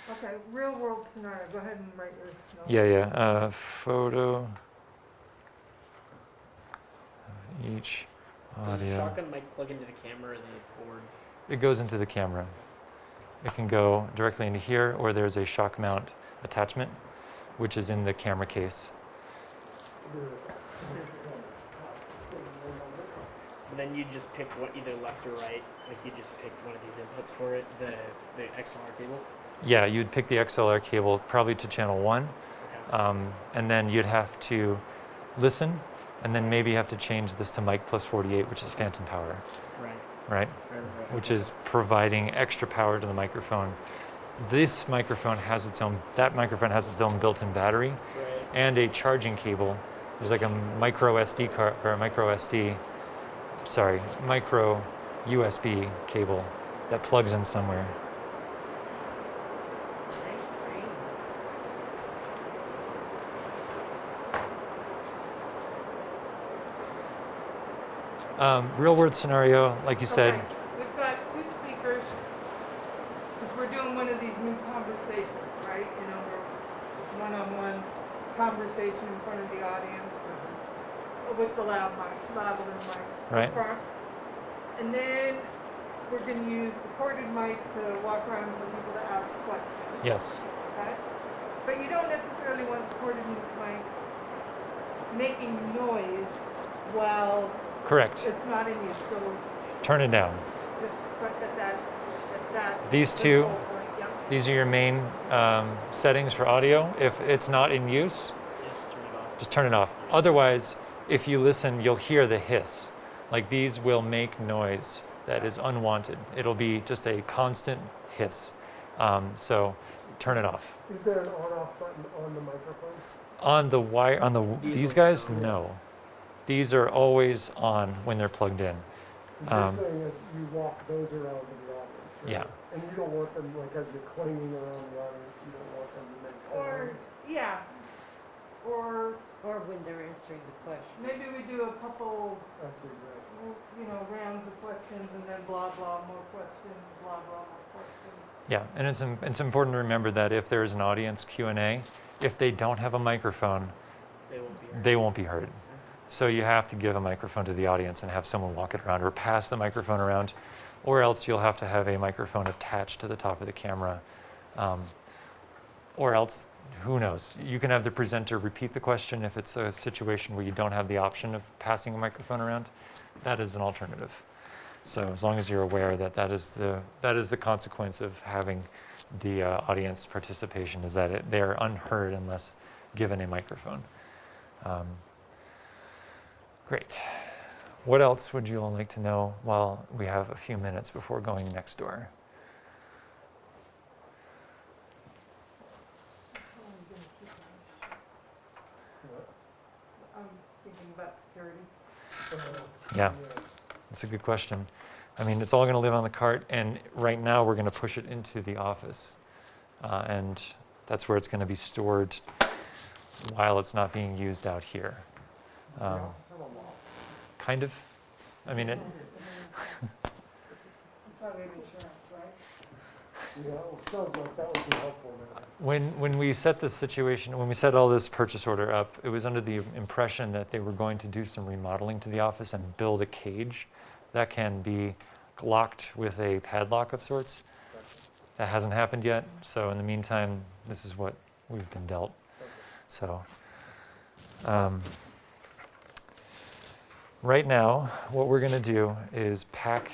Okay, real world scenario, go ahead and write your notes. Yeah. Photo of each Does the audio. shotgun mic plug into the camera or the board? It goes into the camera. It can go directly into here, or there's a shock mount attachment, which is in the camera case. And then you just pick one, either left or right. Like you just pick one of these inputs for it, the XLR cable. Yeah, you'd pick the XLR cable probably to channel 1, Okay. and then you'd have to listen, and then maybe you have to change this to mic plus 48, which is phantom power, Right. right? Which is providing extra power to the microphone. This microphone has its own, that microphone has its own built-in battery Right. and a charging cable. There's like a micro USB cable that plugs in somewhere. Nice screen. Real world scenario, like you said, Okay, we've got 2 speakers, because we're doing one of these new conversations, right? You know, we're one-on-one conversation in front of the audience with the lavalier mics. up Right. front. And then we're gonna use the corded mic to walk around for people to ask questions. yes, Okay? But you don't necessarily want the corded mic making noise while correct. it's not in use, so Turn it down. just at that. These the two, whole point, yep. these are your main settings for audio. If it's not in use, Just turn it off. just turn it off. Otherwise, if you listen, you'll hear the hiss. Like these will make noise that is unwanted. It'll be just a constant hiss. So turn it off. Is there an on-off button on the microphone? On the wire, on the These these ones guys, don't. no. These are always on when they're plugged in. 'Cause you're saying as you walk those around to the audience, right? Yeah. And you don't want them, like, as you're clanging around the audience, you don't want them to make Or, sound. yeah, or Or when they're answering the question. maybe we do a couple, I see, right. you know, rounds of questions and then blah, blah, more questions, blah, blah, more questions. Yeah, and it's important to remember that if there is an audience Q&A, if they don't have a microphone, They won't be heard. they won't be heard. So you have to give a microphone to the audience and have someone walk it around or pass the microphone around, or else you'll have to have a microphone attached to the top of the camera. Or else, who knows? You can have the presenter repeat the question if it's a situation where you don't have the option of passing a microphone around. That is an alternative. So as long as you're aware that that is the consequence of having the audience participation, is that they're unheard unless given a microphone. Great. What else would you all like to know while we have a few minutes before going next door? I'm thinking about security. Yeah, that's a good question. I mean, it's all going to live on the cart, and right now we're going to push it into the office. And that's where it's going to be stored while it's not being used out here. Kind of. I mean, It's probably insurance, right? Yeah, well, it sounds like that would be helpful now. when we set this situation, when we set all this purchase order up, it was under the impression that they were going to do some remodeling to the office and build a cage that can be locked with a padlock of sorts. That hasn't happened yet, so in the meantime, this is what we've been dealt. So, right now, what we're going to do is pack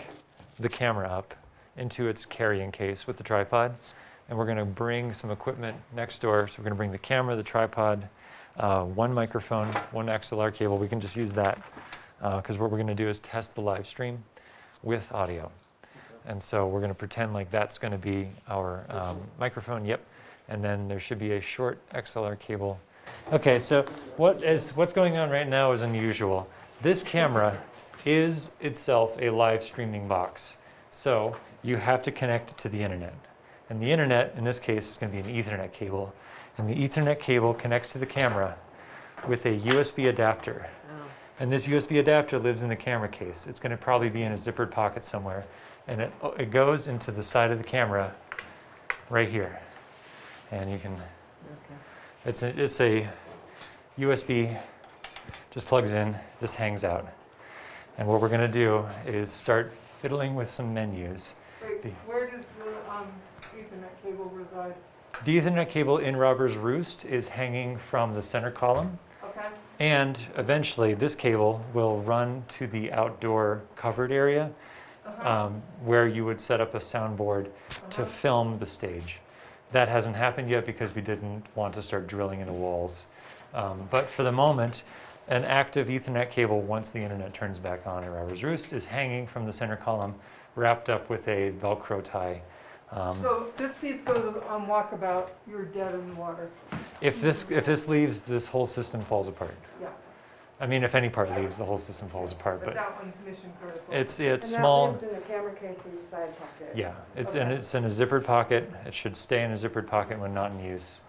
the camera up into its carrying case with the tripod, and we're going to bring some equipment next door. So we're going to bring the camera, the tripod, one microphone, one XLR cable. We can just use that because what we're going to do is test the live stream with audio. And so we're going to pretend like that's going to be our microphone. Yep. And then there should be a short XLR cable. Okay, so what's going on right now is unusual. This camera is itself a live streaming box. So you have to connect it to the internet. And the internet, in this case, is going to be an Ethernet cable. And the Ethernet cable connects to the camera with a USB adapter. Oh, And this USB adapter lives in the camera case. It's going to probably be in a zippered pocket somewhere. And it goes into the side of the camera right here. And you can, okay. it's a USB, just plugs in, this hangs out. And what we're going to do is start fiddling with some menus. Wait, where does the Ethernet cable reside? The Ethernet cable in Robber's Roost is hanging from the center column. Okay, And eventually, this cable will run to the outdoor covered area where you would set up a soundboard to film the stage. That hasn't happened yet because we didn't want to start drilling into walls. But for the moment, an active Ethernet cable, once the internet turns back on at Robert's Roost, is hanging from the center column, wrapped up with a Velcro tie. So this piece goes on walkabout, you're dead in the water. If this leaves, this whole system falls apart. Yeah, I mean, if any part leaves, the whole system falls apart. but But that one's mission critical. it's And small. that lives in the camera case in the side pocket. Yeah, it's Okay. in a zippered pocket. It should stay in a zippered pocket when not in use.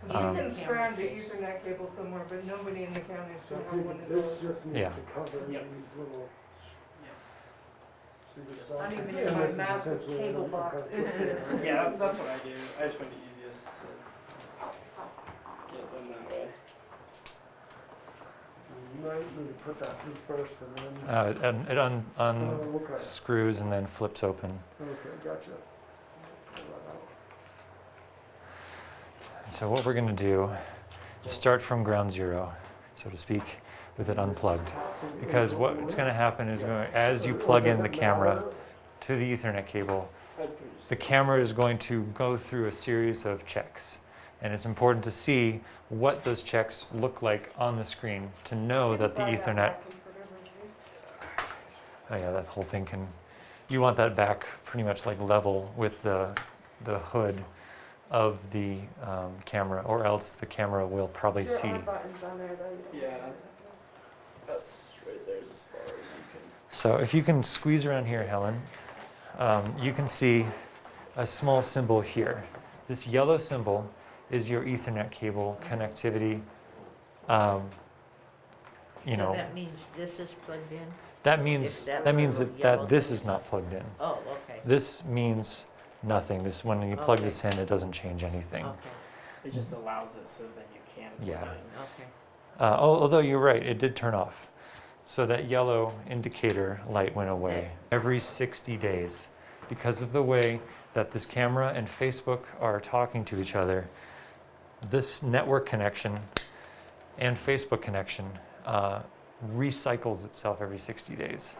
'Cause you can strand an Ethernet cable somewhere, but nobody in the county So should I have take one it of this those. just needs Yeah. to cover Yep. these little super stuff. Not even And in my this is massive essentially cable a box. kind of twist. Yeah, that's what I do. I just find it easiest to get them that way. You might need to put that through first and then, And it okay, unscrews and then flips open. okay, gotcha. Pull that out. So what we're going to do is start from ground zero, so to speak, with it unplugged. Because what's going to happen is as you plug in the camera to the Ethernet cable, the camera is going to go through a series of checks. And it's important to see what those checks look like on the screen to know that the Ethernet, oh yeah, that whole thing you want that back pretty much like level with the hood of the camera, or else the camera will probably There see. are buttons on there though. Yeah. That's right there as far as you can. So if you can squeeze around here, Helen, you can see a small symbol here. This yellow symbol is your Ethernet cable connectivity. So That that means this is plugged in? means If that that means little that yellow this thing is not plugged in. Oh, okay, This means nothing. This when you plug Okay. this in, it doesn't change anything. okay, It just allows it so then you can plug Yeah. it in. okay. Although you're right, it did turn off. So that yellow indicator light went away every 60 days. Because of the way that this camera and Facebook are talking to each other, this network connection and Facebook connection recycles itself every 60 days.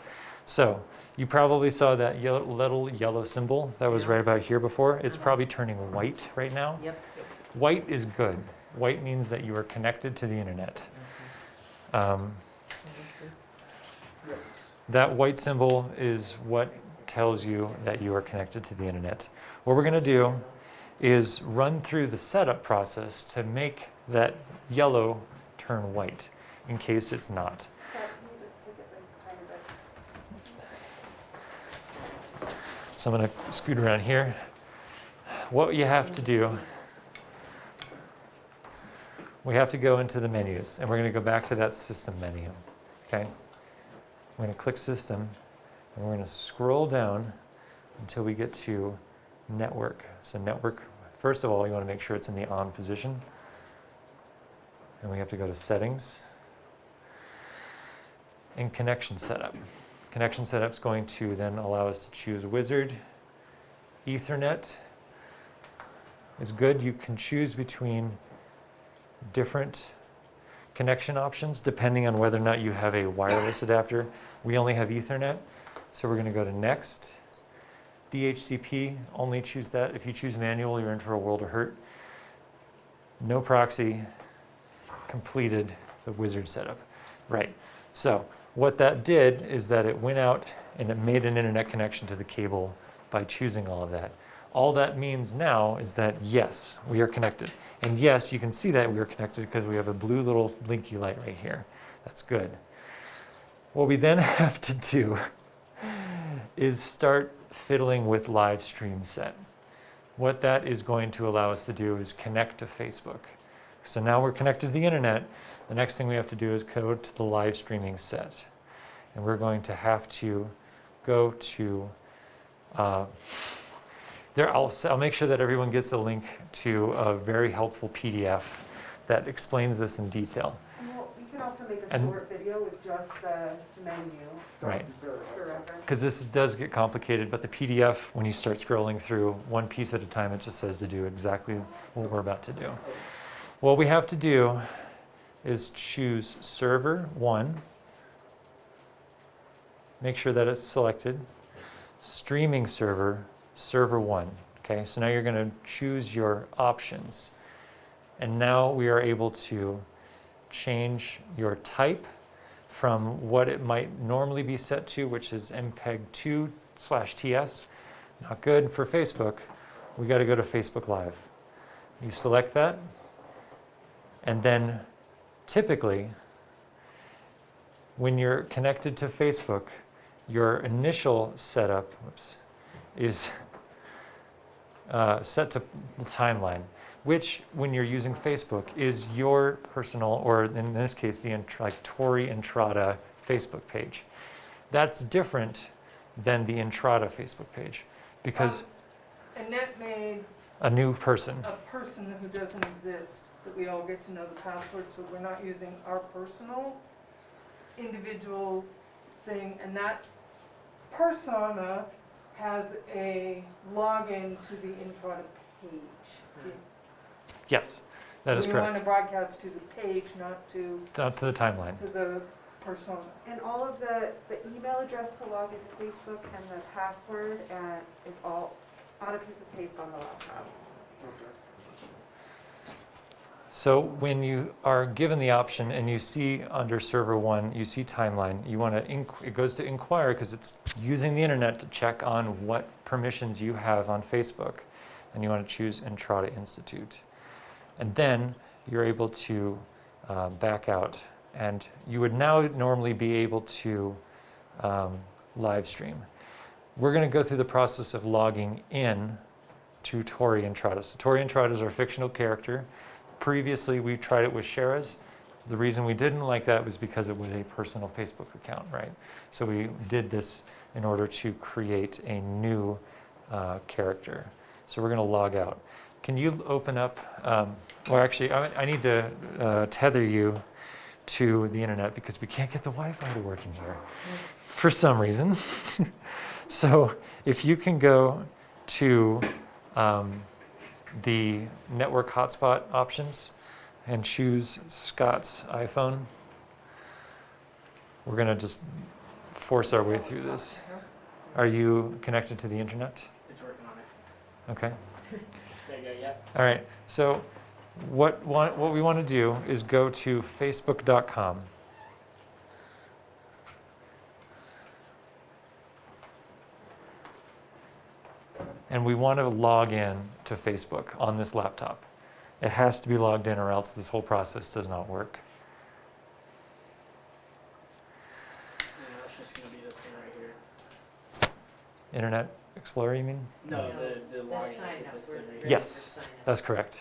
So you probably saw that little yellow symbol that was Yeah. right about here before. It's Uh-huh. probably turning white right now. Yep. White is good. White means that you are connected to the internet. That white symbol is what tells you that you are connected to the internet. What we're going to do is run through the setup process to make that yellow turn white, in case it's not. Can you just take it this tiny bit? So I'm going to scoot around here. What you have to do, we have to go into the menus, and we're going to go back to that system menu. Okay? We're going to click system, and we're going to scroll down until we get to network. So network, first of all, you want to make sure it's in the on position. And we have to go to settings and connection setup. Connection setup is going to then allow us to choose wizard. Ethernet is good. You can choose between different connection options depending on whether or not you have a wireless adapter. We only have Ethernet, so we're going to go to next. DHCP, only choose that. If you choose manual, you're in for a world of hurt. No proxy, completed the wizard setup. Right, so what that did is that it went out and it made an internet connection to the cable by choosing all of that. All that means now is that yes, we are connected. And yes, you can see that we are connected because we have a blue little blinky light right here. That's good. What we then have to do is start fiddling with Livestream set. What that is going to allow us to do is connect to Facebook. So now we're connected to the internet. The next thing we have to do is go to the live streaming set. And we're going to have to go to, I'll make sure that everyone gets a link to a very helpful PDF that explains this in detail. Well, you can also make a And- short video with just the menu Right. for reference. Because this does get complicated, but the PDF, when you start scrolling through one piece at a time, it just says to do exactly what we're about to do. What we have to do is choose server 1. Make sure that it's selected. Streaming server, server 1. Okay, so now you're going to choose your options. And now we are able to change your type from what it might normally be set to, which is MPEG-2/TS. Not good for Facebook. We got to go to Facebook Live. You select that, and then typically, when you're connected to Facebook, your initial setup is set to the timeline, which, when you're using Facebook, is your personal, or in this case, the Tori Entrada Facebook page. That's different than the Entrada Facebook page, because Annette made a new person. a person who doesn't exist, that we all get to know the password, so we're not using our personal individual thing, and that persona has a login to the Entrada page. Yes, that is We want correct. to broadcast to the page, not to Up to the timeline. the persona. And all of the email address to log into Facebook and the password is all on a piece of tape on the laptop. So when you are given the option and you see under server 1, you see timeline, you want to, it goes to inquire because it's using the internet to check on what permissions you have on Facebook. And you want to choose Entrada Institute. And then you're able to back out. And you would now normally be able to live stream. We're going to go through the process of logging in to Tori Entrada. So Tori Entrada is our fictional character. Previously, we tried it with Shara's. The reason we didn't like that was because it was a personal Facebook account, right? So we did this in order to create a new character. So we're going to log out. Can you open up, or actually, I need to tether you to the internet because we can't get the Wi-Fi to work in here for some reason. So if you can go to the network hotspot options and choose Scott's iPhone, we're going to just force our way through this. Are you connected to the internet? It's working on it. Okay. There you go, yeah. All right. So what we want to do is go to facebook.com. And we want to log in to Facebook on this laptop. It has to be logged in or else this whole process does not work. And that's just gonna be this thing right here. Internet Explorer, you mean? No, No, the The login sign is up. this We're thing right ready here. Yes. for sign up. That's correct.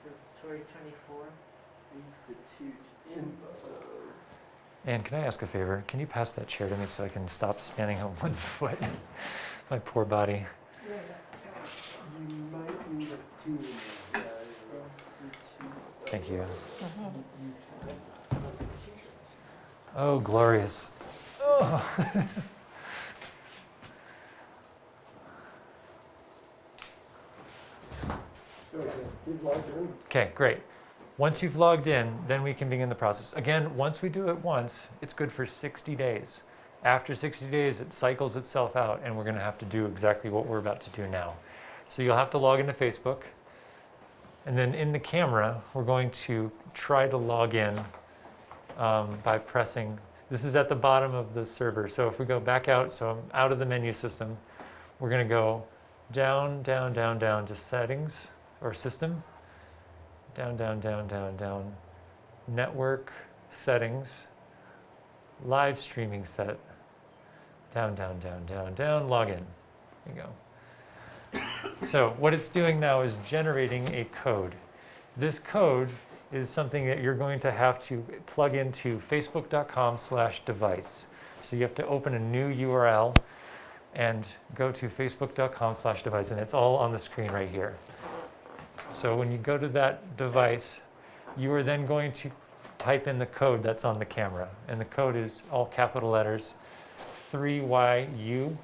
So it's Tory 24. Institute info. And can I ask a favor? Can you pass that chair to me so I can stop standing on one foot? My poor body. You might need a team, guys. Thank you. Oh, glorious. Oh. Okay, he's logged in. Okay, great. Once you've logged in, then we can begin the process. Again, once we do it once, it's good for 60 days. After 60 days, it cycles itself out, and we're going to have to do exactly what we're about to do now. So you'll have to log into Facebook, and then in the camera, we're going to try to log in by pressing, this is at the bottom of the server. So if we go back out, so I'm out of the menu system, we're going to go down, down, down, down to settings or system. Down, down, down, down, down. Network settings. Live streaming set. Down, down, down, down, down. Login. There you go. So what it's doing now is generating a code. This code is something that you're going to have to plug into facebook.com/device. So you have to open a new URL and go to facebook.com/device, and it's all on the screen right here. So when you go to that device, you are then going to type in the code that's on the camera. And the code is all capital letters, 3YU,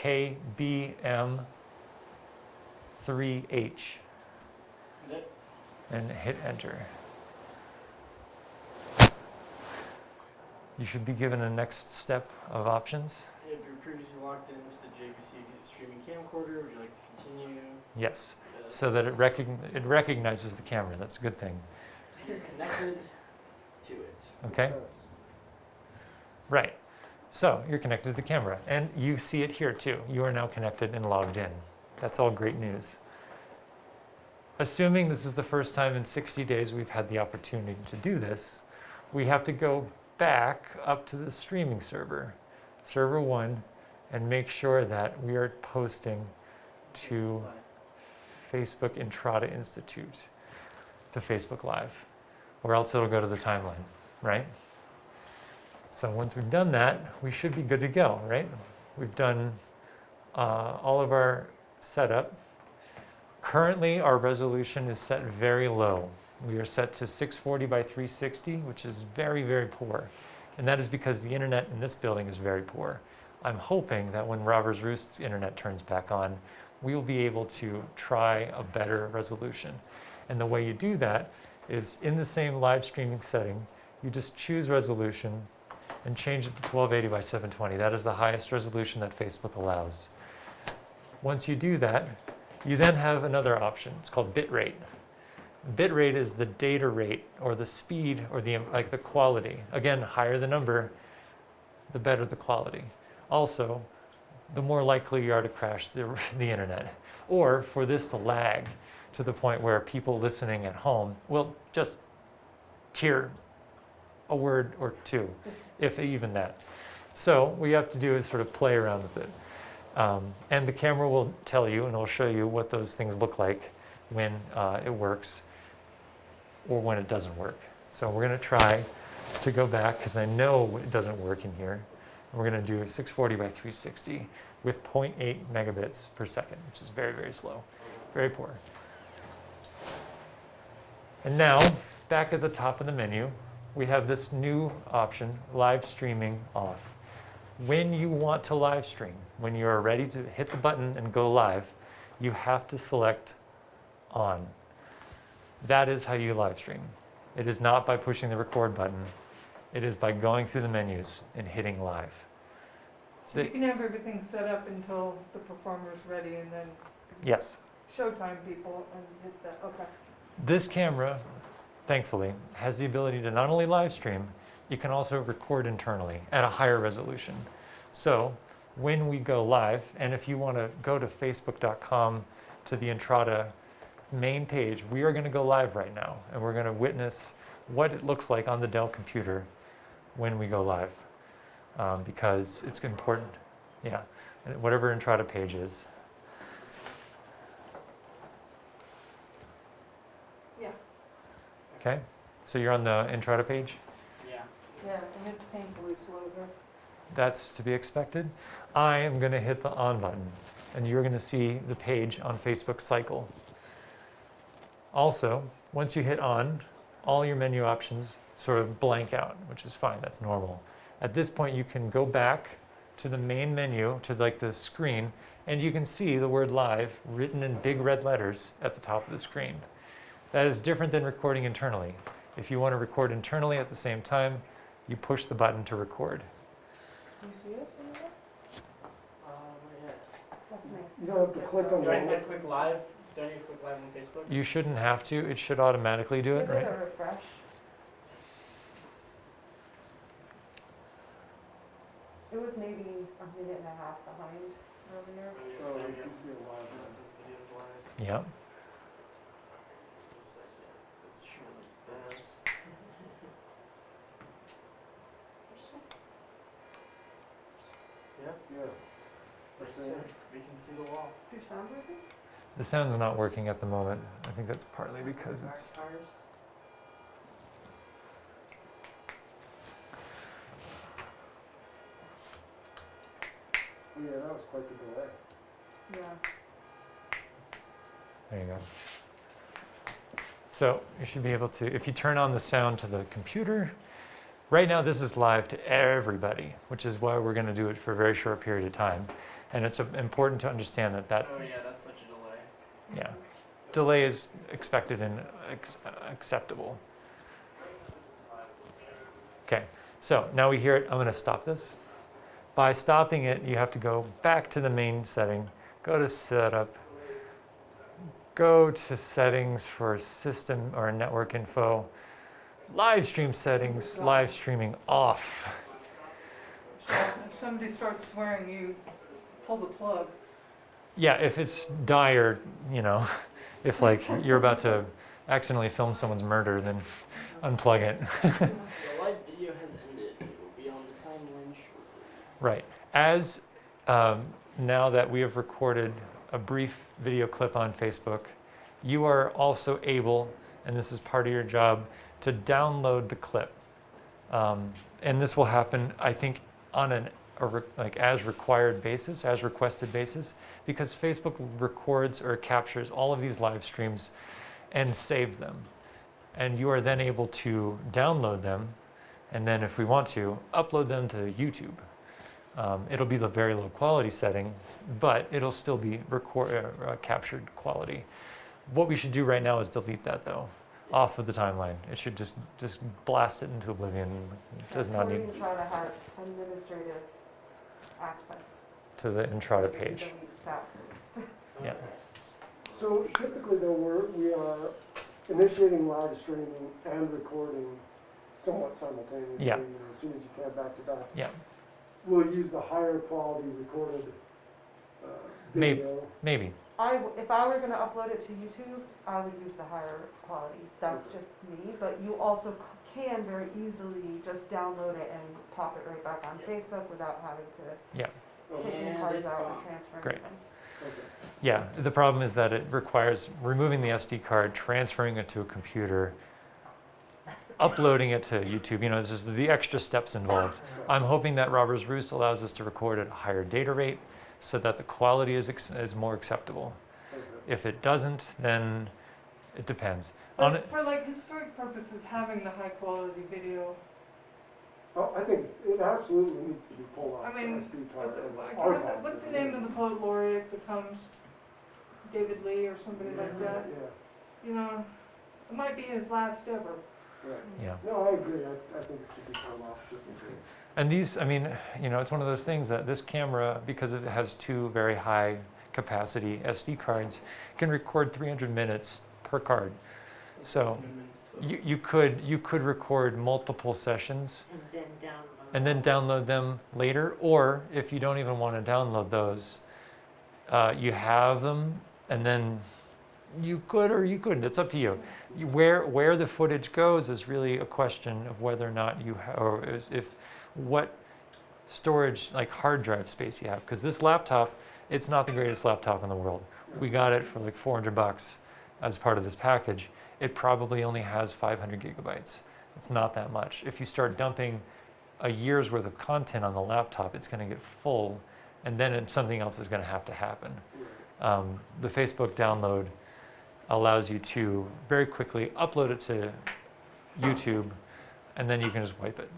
KBM3H That- and hit enter. You should be given a next step of options. If you're previously logged into the JVC streaming camcorder, would you like to continue? Yes, Yes. so that it recognizes the camera. That's a good thing. You're connected to it. Okay? Success. Right. So you're connected to the camera, and you see it here too. You are now connected and logged in. That's all great news. Assuming this is the first time in 60 days we've had the opportunity to do this, we have to go back up to the streaming server, server 1, and make sure that we are posting to Facebook Entrada Institute, to Facebook Live, or else it'll go to the timeline, right? So once we've done that, we should be good to go, right? We've done all of our setup. Currently, our resolution is set very low. We are set to 640 by 360, which is very, very poor. And that is because the internet in this building is very poor. I'm hoping that when Robbers Roost's internet turns back on, we will be able to try a better resolution. And the way you do that is in the same live streaming setting, you just choose resolution and change it to 1280 by 720. That is the highest resolution that Facebook allows. Once you do that, you then have another option. It's called bitrate. Bitrate is the data rate or the speed or the quality. Again, higher the number, the better the quality. Also, the more likely you are to crash the internet, or for this to lag to the point where people listening at home will just hear a word or two, if even that. So what you have to do is sort of play around with it. And the camera will tell you and it'll show you what those things look like when it works or when it doesn't work. So we're going to try to go back because I know it doesn't work in here. And we're going to do 640 by 360 with 0.8 megabits per second, which is very, very slow, very poor. And now, back at the top of the menu, we have this new option, live streaming off. When you want to live stream, when you are ready to hit the button and go live, you have to select on. That is how you live stream. It is not by pushing the record button. It is by going through the menus and hitting live. So you can have everything set up until the performer's ready and then Yes. showtime people and hit the, okay. This camera, thankfully, has the ability to not only live stream, you can also record internally at a higher resolution. So when we go live, and if you want to go to facebook.com to the Entrada main page, we are going to go live right now, and we're going to witness what it looks like on the Dell computer when we go live, because it's important. Yeah, and whatever Entrada page is. Yeah. Okay, so you're on the Entrada page. Yeah. Yeah, and it's painfully slow there. That's to be expected. I am going to hit the on button, and you're going to see the page on Facebook cycle. Also, once you hit on, all your menu options sort of blank out, which is fine, that's normal. At this point, you can go back to the main menu, to like the screen, and you can see the word live written in big red letters at the top of the screen. That is different than recording internally. If you want to record internally at the same time, you push the button to record. You see us in there? Yeah. That's nice. You don't have to click on Do I need to the, click live? Do I need to click live on Facebook? You shouldn't have to, it should automatically do it, Give it right? a refresh. It was maybe a minute and a half behind earlier. oh, you can see a live. This is videos live. Yep. Just a second. Let's try the best. Yep. Yeah. We're seeing it. We can see the wall. Is your sound working? The sound's not working at the moment. I think that's partly because it's... Tires. Yeah, that was quite the delay. Yeah. There you go. So you should be able to, if you turn on the sound to the computer, right now this is live to everybody, which is why we're going to do it for a very short period of time. And it's important to understand that Oh yeah, that's such a delay. yeah, delay is expected and acceptable. Okay, so now we hear it. I'm going to stop this. By stopping it, you have to go back to the main setting, go to setup, go to settings for system or network info, live stream settings, live streaming off. So if somebody starts swearing, you pull the plug. Yeah, if it's dire, if like you're about to accidentally film someone's murder, then unplug it. The live video has ended. It will be on the timeline shortly. Right. As now that we have recorded a brief video clip on Facebook, you are also able, and this is part of your job, to download the clip. And this will happen, I think, on as required basis, as requested basis, because Facebook records or captures all of these live streams and saves them. And you are then able to download them, and then if we want to, upload them to YouTube. It'll be the very low quality setting, but it'll still be captured quality. What we should do right now is delete that though, off of the timeline. It should just blast it into oblivion. It does not need Entrada has administrative access. to the Entrada page. Delete that first. Yeah. So typically though, we are initiating live streaming and recording somewhat simultaneously, Yeah. as soon as you can, back to back. Yeah. We'll use the higher quality recorded Maybe. video. Maybe. If I were gonna upload it to YouTube, I would use the higher quality. That's just me, but you also can very easily just download it and pop it right back on Facebook without having to Yeah. Okay. take the And cards it's out gone. and transfer Great. them. Okay. Yeah. The problem is that it requires removing the SD card, transferring it to a computer, uploading it to YouTube. This is the extra steps involved. I'm hoping that Robert's Roost allows us to record at a higher data rate so that the quality is more acceptable. Okay. If it doesn't, then it depends. But for like historic purposes, having the high quality video, Oh, I think it absolutely needs to be pulled off I the mean, SD card and archived. what's the name of the poet laureate that comes? David Lee or somebody like that? Yeah, It might be his last ever. right. Yeah. No, I agree. I think it should be pulled off just in case. And these, it's one of those things that this camera, because it has two very high capacity SD cards, can record 300 minutes per card. So you could record multiple sessions And then download. and then download them later, or if you don't even want to download those, you have them, and then you could or you couldn't. It's up to you. Where the footage goes is really a question of whether or not what storage, like hard drive space you have. Because this laptop, it's not the greatest laptop in the world. We got it for like $400 as part of this package. It probably only has 500 gigabytes. It's not that much. If you start dumping a year's worth of content on the laptop, it's going to get full, and then something else is going to have to happen. The Facebook download allows you to very quickly upload it to YouTube, and then you can just wipe it.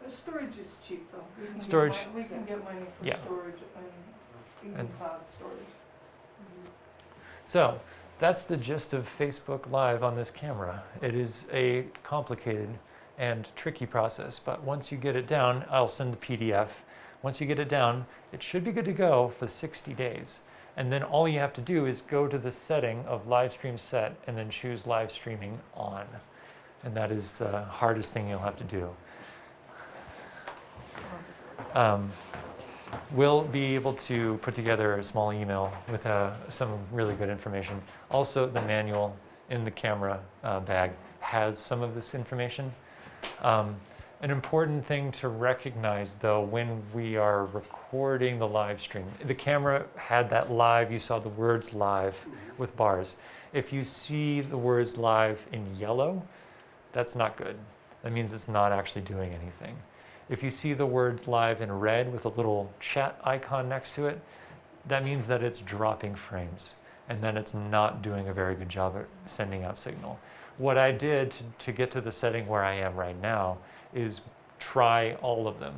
The storage is cheap though. Storage- We can get money for Yeah. storage and even And- cloud storage. So that's the gist of Facebook Live on this camera. It is a complicated and tricky process, but once you get it down, I'll send the PDF. Once you get it down, it should be good to go for 60 days. And then all you have to do is go to the setting of live stream set and then choose live streaming on. And that is the hardest thing you'll have to do. We'll be able to put together a small email with some really good information. Also, the manual in the camera bag has some of this information. An important thing to recognize, though, when we are recording the live stream, the camera had that live, you saw the words live with bars. If you see the words live in yellow, that's not good. That means it's not actually doing anything. If you see the words live in red with a little chat icon next to it, that means that it's dropping frames, and then it's not doing a very good job at sending out signal. What I did to get to the setting where I am right now is try all of them.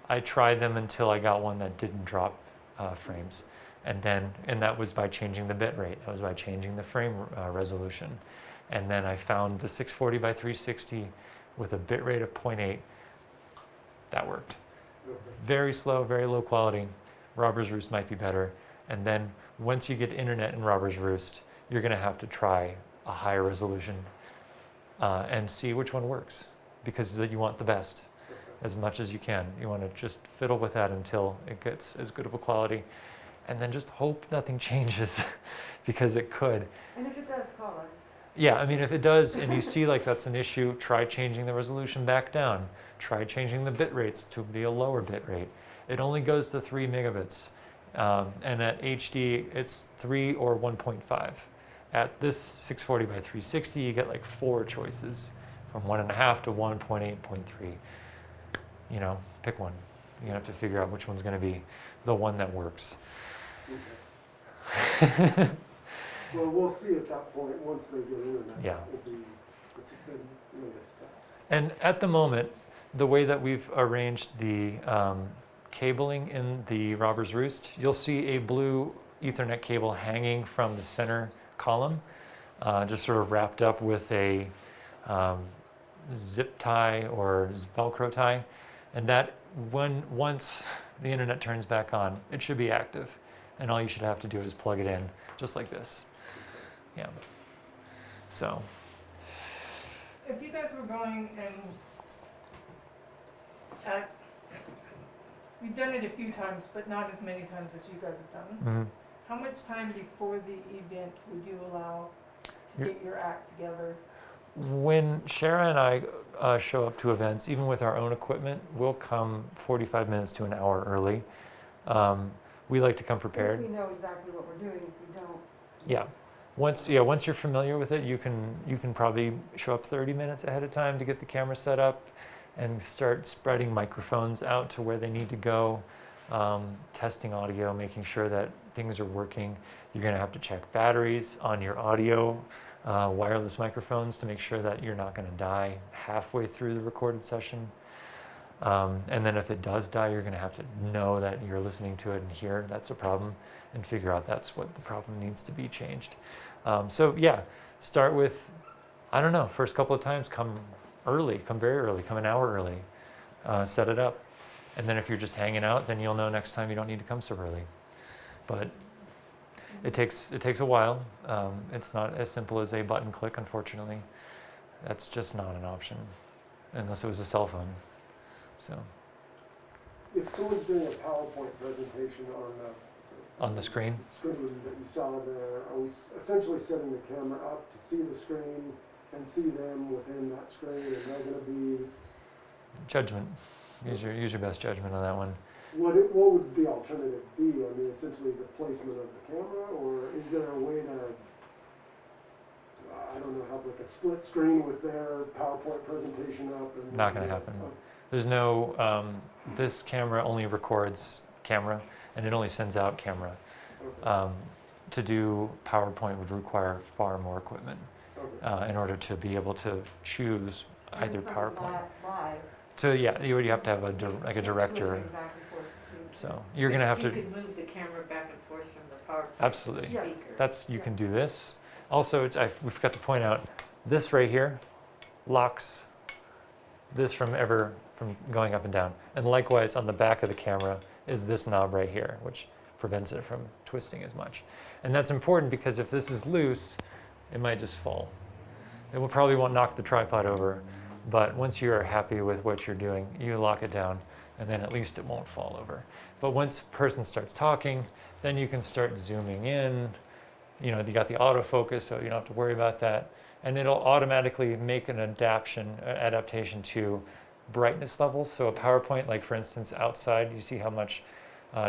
I tried them until I got one that didn't drop frames. And that was by changing the bit rate. That was by changing the frame resolution. And then I found the 640 by 360 with a bit rate of 0.8. That worked. Very slow, very low quality. Robber's Roost might be better. And then once you get internet in Robber's Roost, you're going to have to try a higher resolution and see which one works, because you want the best as much as you can. You want to just fiddle with that until it gets as good of a quality, and then just hope nothing changes, because it could. And if it does, call us. Yeah, I mean, if it does and you see like that's an issue, try changing the resolution back down. Try changing the bit rates to be a lower bit rate. It only goes to 3 megabits. And at HD, it's 3 or 1.5. At this 640 by 360, you get like 4 choices, from 1.5 to 1.8.3. You know, pick one. You have to figure out which one's going to be the one that works. Okay. Well, we'll see at that point, once they get internet. Yeah. Will be the latest stuff. And at the moment, the way that we've arranged the cabling in the Robber's Roost, you'll see a blue Ethernet cable hanging from the center column, just sort of wrapped up with a zip tie or Velcro tie. And that, once the internet turns back on, it should be active. And all you should have to do is plug it in, just like this. Yeah. So. If you guys were going and, we've done it a few times, but not as many times as you guys have done. How much time before the event would you allow to get your act together? When Shara and I show up to events, even with our own equipment, we'll come 45 minutes to an hour early. We like to come prepared. If we know exactly what we're doing, if we don't. Yeah. Once you're familiar with it, you can probably show up 30 minutes ahead of time to get the camera set up and start spreading microphones out to where they need to go, testing audio, making sure that things are working. You're going to have to check batteries on your audio wireless microphones to make sure that you're not going to die halfway through the recorded session. And then if it does die, you're going to have to know that you're listening to it and hear that's a problem and figure out that's what the problem needs to be changed. So yeah, start with, I don't know, first couple of times come early, come very early, come an hour early, set it up. And then if you're just hanging out, then you'll know next time you don't need to come so early. But it takes a while. It's not as simple as a button click, unfortunately. That's just not an option, unless it was a cell phone. So. If someone's doing a PowerPoint presentation On the screen? Screen that you saw there, are we essentially setting the camera up to see the screen and see them within that screen, and they're going to be... Judgment. Use your best judgment on that one. What would the alternative be? I mean, essentially the placement of the camera, or is there a way to, I don't know, have like a split screen with their PowerPoint presentation up? And Not going to happen. There's no, this camera only records camera, and it only sends out camera. Okay. To do PowerPoint would require far more equipment Okay. in order to be able to choose either It's not PowerPoint. Live. So yeah, you would have to have a director. Switching back and forth between- So you're going to have You to. could move the camera back and forth from the PowerPoint Absolutely. speaker. You can do this. Also, we forgot to point out, this right here locks this from going up and down. And likewise, on the back of the camera is this knob right here, which prevents it from twisting as much. And that's important because if this is loose, it might just fall. It won't knock the tripod over, but once you're happy with what you're doing, you lock it down, and then at least it won't fall over. But once a person starts talking, then you can start zooming in. You got the autofocus, so you don't have to worry about that. And it'll automatically make an adaptation to brightness levels. So a PowerPoint, like for instance, outside, you see how much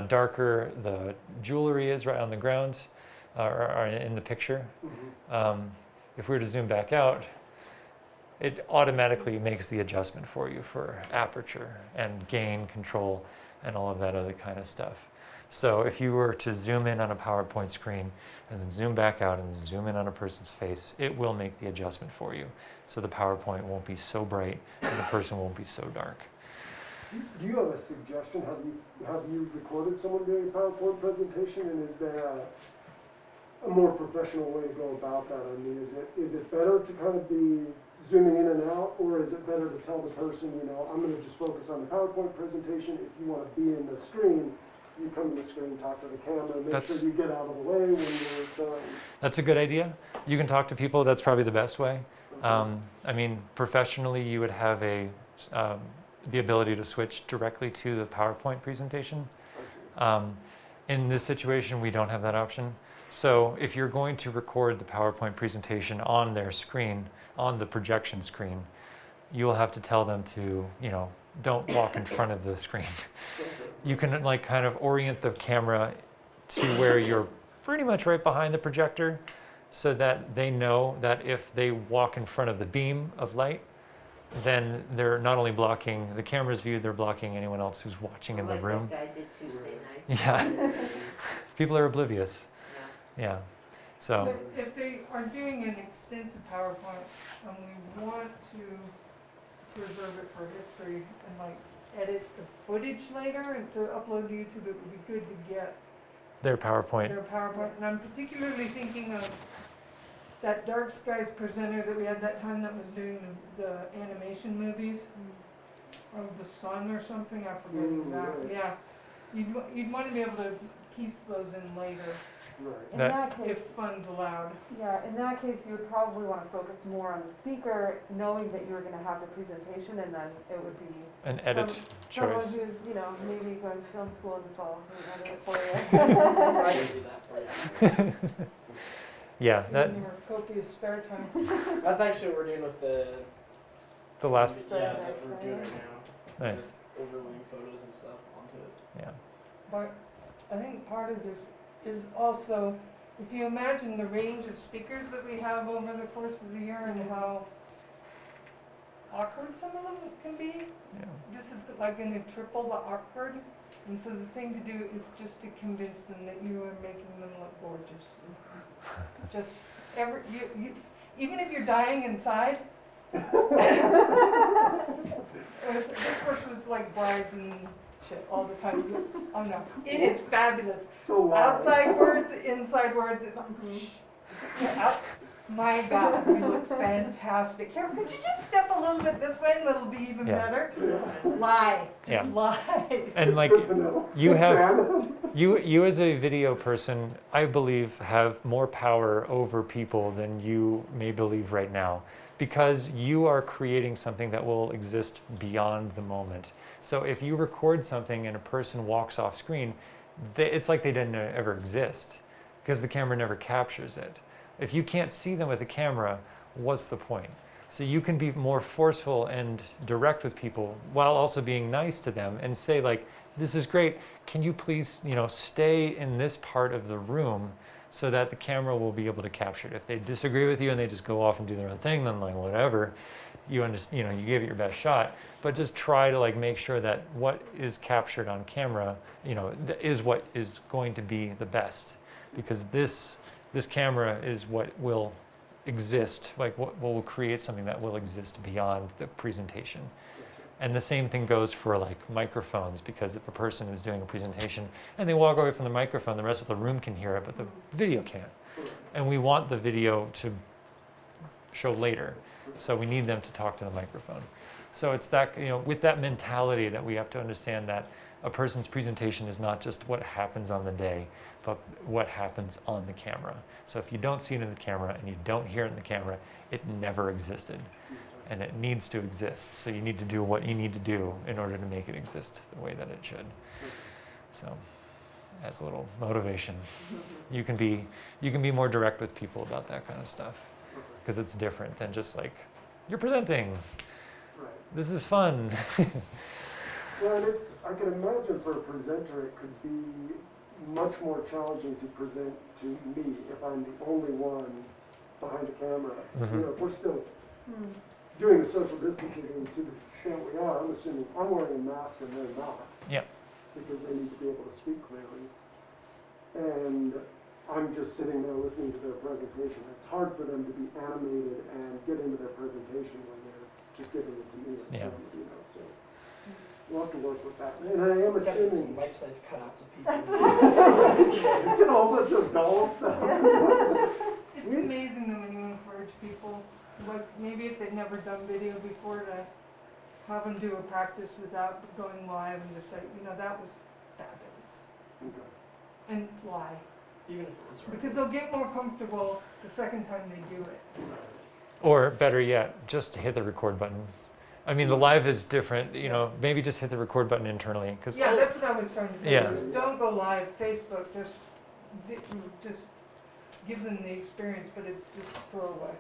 darker the jewelry is right on the ground or in the picture. Mhm. If we were to zoom back out, it automatically makes the adjustment for you for aperture and gain control and all of that other kind of stuff. So if you were to zoom in on a PowerPoint screen and then zoom back out and zoom in on a person's face, it will make the adjustment for you. So the PowerPoint won't be so bright and the person won't be so dark. Do you have a suggestion? Have you recorded someone doing a PowerPoint presentation, and is there a more professional way to go about that? I mean, is it better to kind of be zooming in and out, or is it better to tell the person, you know, I'm going to just focus on the PowerPoint presentation. If you want to be in the screen, you come in the screen, talk to the camera, make That's- sure you get out of the way when you're done. That's a good idea. You can talk to people. That's probably the best way. I mean, professionally, you would have the ability to switch directly to the PowerPoint presentation. In this situation, we don't have that option. So if you're going to record the PowerPoint presentation on their screen, on the projection screen, you'll have to tell them to, you know, don't walk in front of the screen. You can like kind of orient the camera to where you're pretty much right behind the projector, so that they know that if they walk in front of the beam of light, then they're not only blocking the camera's view, they're blocking anyone else who's watching in the Like room. that guy did Tuesday night. Yeah. People are oblivious. Yeah. Yeah. So, But if they are doing an extensive PowerPoint and we want to preserve it for history and like edit the footage later and to upload to YouTube, it would be good to get their PowerPoint. their PowerPoint. And I'm particularly thinking of that Dark Skies presenter that we had that time that was doing the animation movies. Of the sun or something, I forget exactly. Yeah, you'd want to be able to piece those in later Right. In That- that case, if funds allowed. yeah, in that case, you would probably want to focus more on the speaker, knowing that you were going to have the presentation, and then it would be An edit someone choice. who's, you know, maybe going to film school in the fall, who edit it for you. I can do that for you. Yeah, that In your copious spare time. That's actually what we're doing with the last. yeah, that we're doing right now. Nice. We're overlaying photos and stuff onto it. Yeah. But I think part of this is also, if you imagine the range of speakers that we have over the course of the year and how awkward some of them can be, Yeah. this is like going to triple the awkward. And so the thing to do is just to convince them that you are making them look gorgeous. Just even if you're dying inside. This works with like brides and shit all the time. Oh no, it is fabulous. So loud. Outside words, inside words. It's my God, we look fantastic. Here, could you just step a little bit this way and it'll be even Yeah. better? Yeah. Lie, just Yeah. lie. And like Good to know. you have Sam? you as a video person, I believe, have more power over people than you may believe right now, because you are creating something that will exist beyond the moment. So if you record something and a person walks off screen, it's like they didn't ever exist, because the camera never captures it. If you can't see them with a camera, what's the point? So you can be more forceful and direct with people while also being nice to them and say like, this is great. Can you please, you know, stay in this part of the room so that the camera will be able to capture it. If they disagree with you and they just go off and do their own thing, then like whatever, you understand, you know, you gave it your best shot. But just try to like make sure that what is captured on camera, you know, is what is going to be the best, because this camera is what will exist, like what will create something that will exist beyond the presentation. And the same thing goes for like microphones, because if a person is doing a presentation and they walk away from the microphone, the rest of the room can hear it, but the video can't. And we want the video to show later, so we need them to talk to the microphone. So it's that, you know, with that mentality that we have to understand that a person's presentation is not just what happens on the day, but what happens on the camera. So if you don't see it in the camera and you don't hear it in the camera, it never existed. And it needs to exist. So you need to do what you need to do in order to make it exist the way that it should. So as a little motivation, you can be more direct with people about that kind of stuff, because it's different than just like, you're presenting. Right. This is fun. Well, and I can imagine for a presenter, it could be much more challenging to present to me if I'm the only one behind the camera. Mhm. You know, if we're still doing the social distancing to the extent we are, I'm assuming I'm wearing a mask and they're not. Yeah. Because they need to be able to speak clearly. And I'm just sitting there listening to their presentation. It's hard for them to be animated and get into their presentation when they're just giving it to me. Yeah. You know, so We'll have to work with that. And I am We gotta get some assuming, life-size cutouts of people. That's what I was saying. you know, a bunch of dolls. It's amazing though when you encourage people, like maybe if they've never done video before, to have them do a practice without going live and just say, that was fabulous. Okay. And lie. Even if it was Because they'll get more comfortable the second time they do it. Or better yet, just hit the record button. I mean, the live is different, maybe just hit the record button internally. Cause Yeah, that's what I was trying to say. Yeah. is don't go live Facebook, just give them the experience, but it's just throwaway,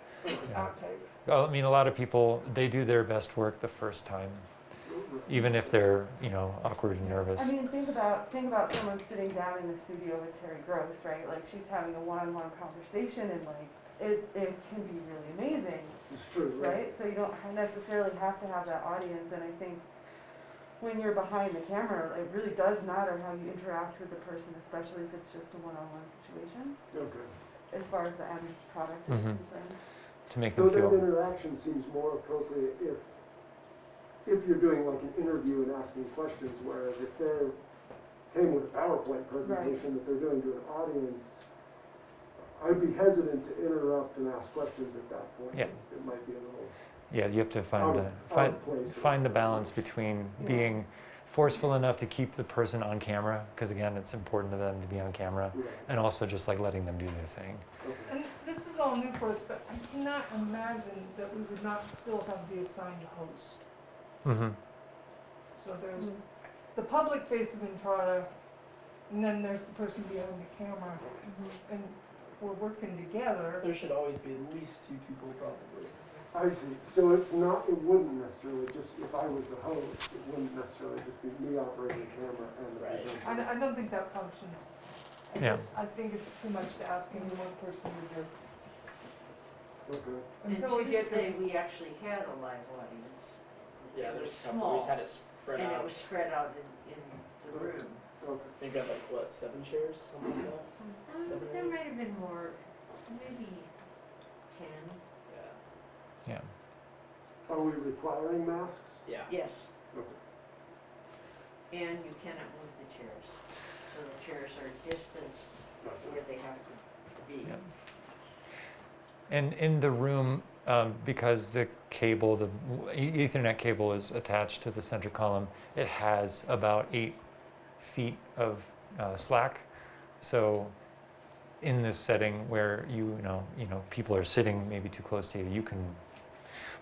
outtakes. I mean, a lot of people, they do their best work the first time, even if they're, awkward and nervous. I mean, think about someone sitting down in the studio with Terry Gross, right? Like she's having a one-on-one conversation, and like it can be really amazing, It's true, right? So you don't necessarily have to have that audience, and I think when you're behind the camera, it really does matter how you interact with the person, especially if it's just a one-on-one situation, Okay. as far as the end product is Mhm. concerned. To make So them that feel. interaction seems more appropriate if you're doing like an interview and asking questions, whereas if they came with a PowerPoint presentation that they're doing to an audience, I'd be hesitant to interrupt and ask questions at that point. Yeah. It might be a little Yeah, you have to out find of place. find the balance between Yeah. being forceful enough to keep the person on camera, because again, it's important to them to be on camera, Right. and also just like letting them do their thing. Okay. And this is all new for us, but I cannot imagine that we would not still have the assigned host. Mm-hmm. So there's the public face of Entrada, and then there's the person behind the camera, and we're working together. So there should always be at least 2 people probably. I see. So it wouldn't necessarily just, if I was the host, it wouldn't necessarily just be me operating the camera and the Right. presenter. I don't think that functions. Yeah. I think it's too much to ask any one person to do. Okay. And Until we get Tuesday, to, we actually had a live audience. Yeah, It there's was a couple. We just small, had it spread and out. it was spread out in the room. Okay. I think we had like what, 7 chairs, something like that. There might have been more, maybe 10. Yeah. Yeah. Are we requiring masks? Yeah. Yes, Okay. and you cannot move the chairs. So the chairs are distanced where they have to be. Yeah. And in the room, because the cable, the Ethernet cable is attached to the center column, it has about 8 feet of slack. So in this setting where people are sitting maybe too close to you, you can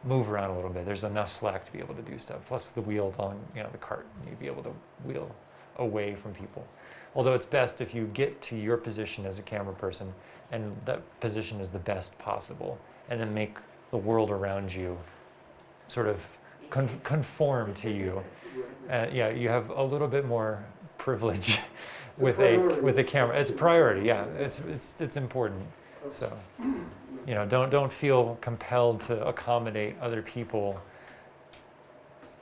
move around a little bit. There's enough slack to be able to do stuff. Plus the wheel on the cart, you'd be able to wheel away from people. Although it's best if you get to your position as a camera person, and that position is the best possible, and then make the world around you sort of conform to you. Yeah, you have a little bit more privilege with a camera. It's a priority. Yeah, it's important. So, don't feel compelled to accommodate other people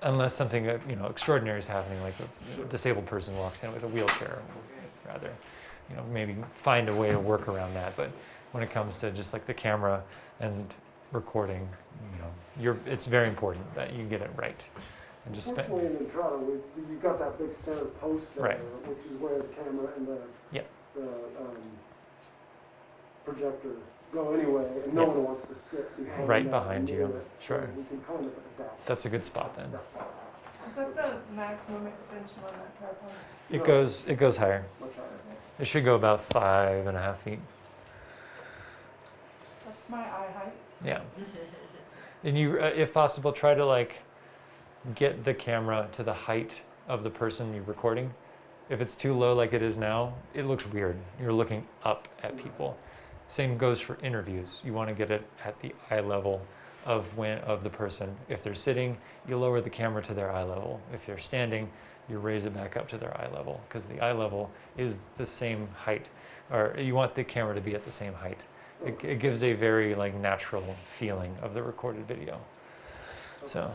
unless something extraordinary is happening, like a disabled person walks in with a wheelchair. Rather, maybe find a way to work around that. But when it comes to just like the camera and recording, it's very important that you get it right. And just Fortunately, in Entrada, you've got that big center post there, Right. which is where the camera and the Yep. projector go anyway, and no Yep. one wants to sit behind Right that behind near you. it, so Sure. we can kind of adapt. that's a good spot then. is that the maximum extension on that tripod? It goes higher. Much higher. It should go about 5.5 feet. That's my eye height. Yeah. And you, if possible, try to get the camera to the height of the person you're recording. If it's too low like it is now, it looks weird. You're looking up at people. Same goes for interviews. You want to get it at the eye level of the person. If they're sitting, you lower the camera to their eye level. If they're standing, you raise it back up to their eye level, because the eye level is the same height, or you want the camera to be at the same height. It gives a very natural feeling of the recorded video. So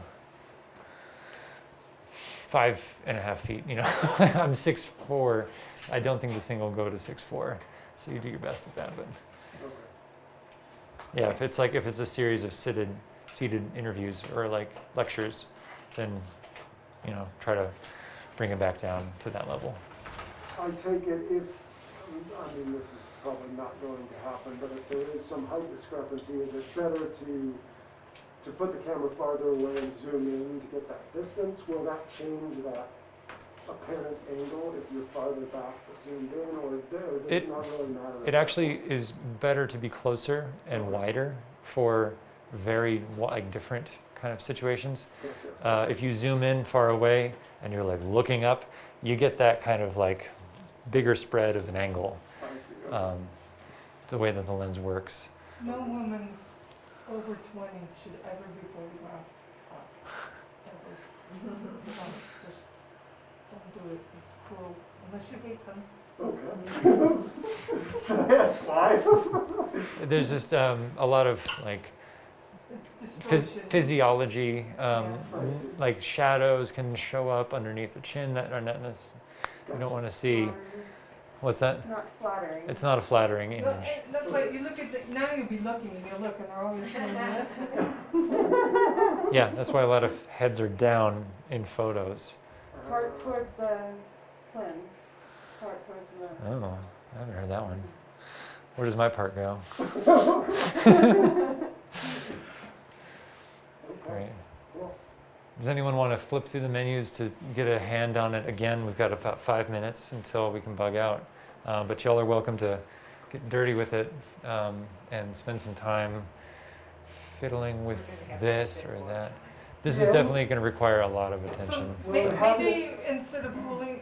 5.5 feet, I'm 6'4". I don't think this thing will go to 6'4", so you do your best at that. But Okay. yeah, if it's a series of seated interviews or lectures, then try to bring it back down to that level. I take it if, I mean, this is probably not going to happen, but if there is some height discrepancy, is it better to put the camera farther away and zoom in to get that distance? Will that change that apparent angle if you're farther back but zoomed in, or does it not really matter? It actually is better to be closer and wider for very different kind of situations. Gotcha. If you zoom in far away and you're like looking up, you get that kind of like bigger spread of an angle, I see. Okay. the way that the lens works. No woman over 20 should ever be photographed up, ever. Just don't do it, it's cruel, unless you hate them. Okay. Should I ask why? There's just a lot of like It's distortion. physiology, I like shadows can show up underneath the chin that are not you don't want to see. What's that? Not flattering. It's not a flattering No, image. that's why you look at the, now you'll be looking, and you're looking, they're always doing this. Yeah, that's why a lot of heads are down in photos. Part towards the lens. Part towards the. Oh, I haven't heard that one. Where does my part go? Great. Cool. Does anyone want to flip through the menus to get a hand on it again? We've got about 5 minutes until we can bug out. But y'all are welcome to get dirty with it and spend some time fiddling with this or that. This is Yeah. definitely going to require a lot of So attention. Well, how maybe instead of fooling,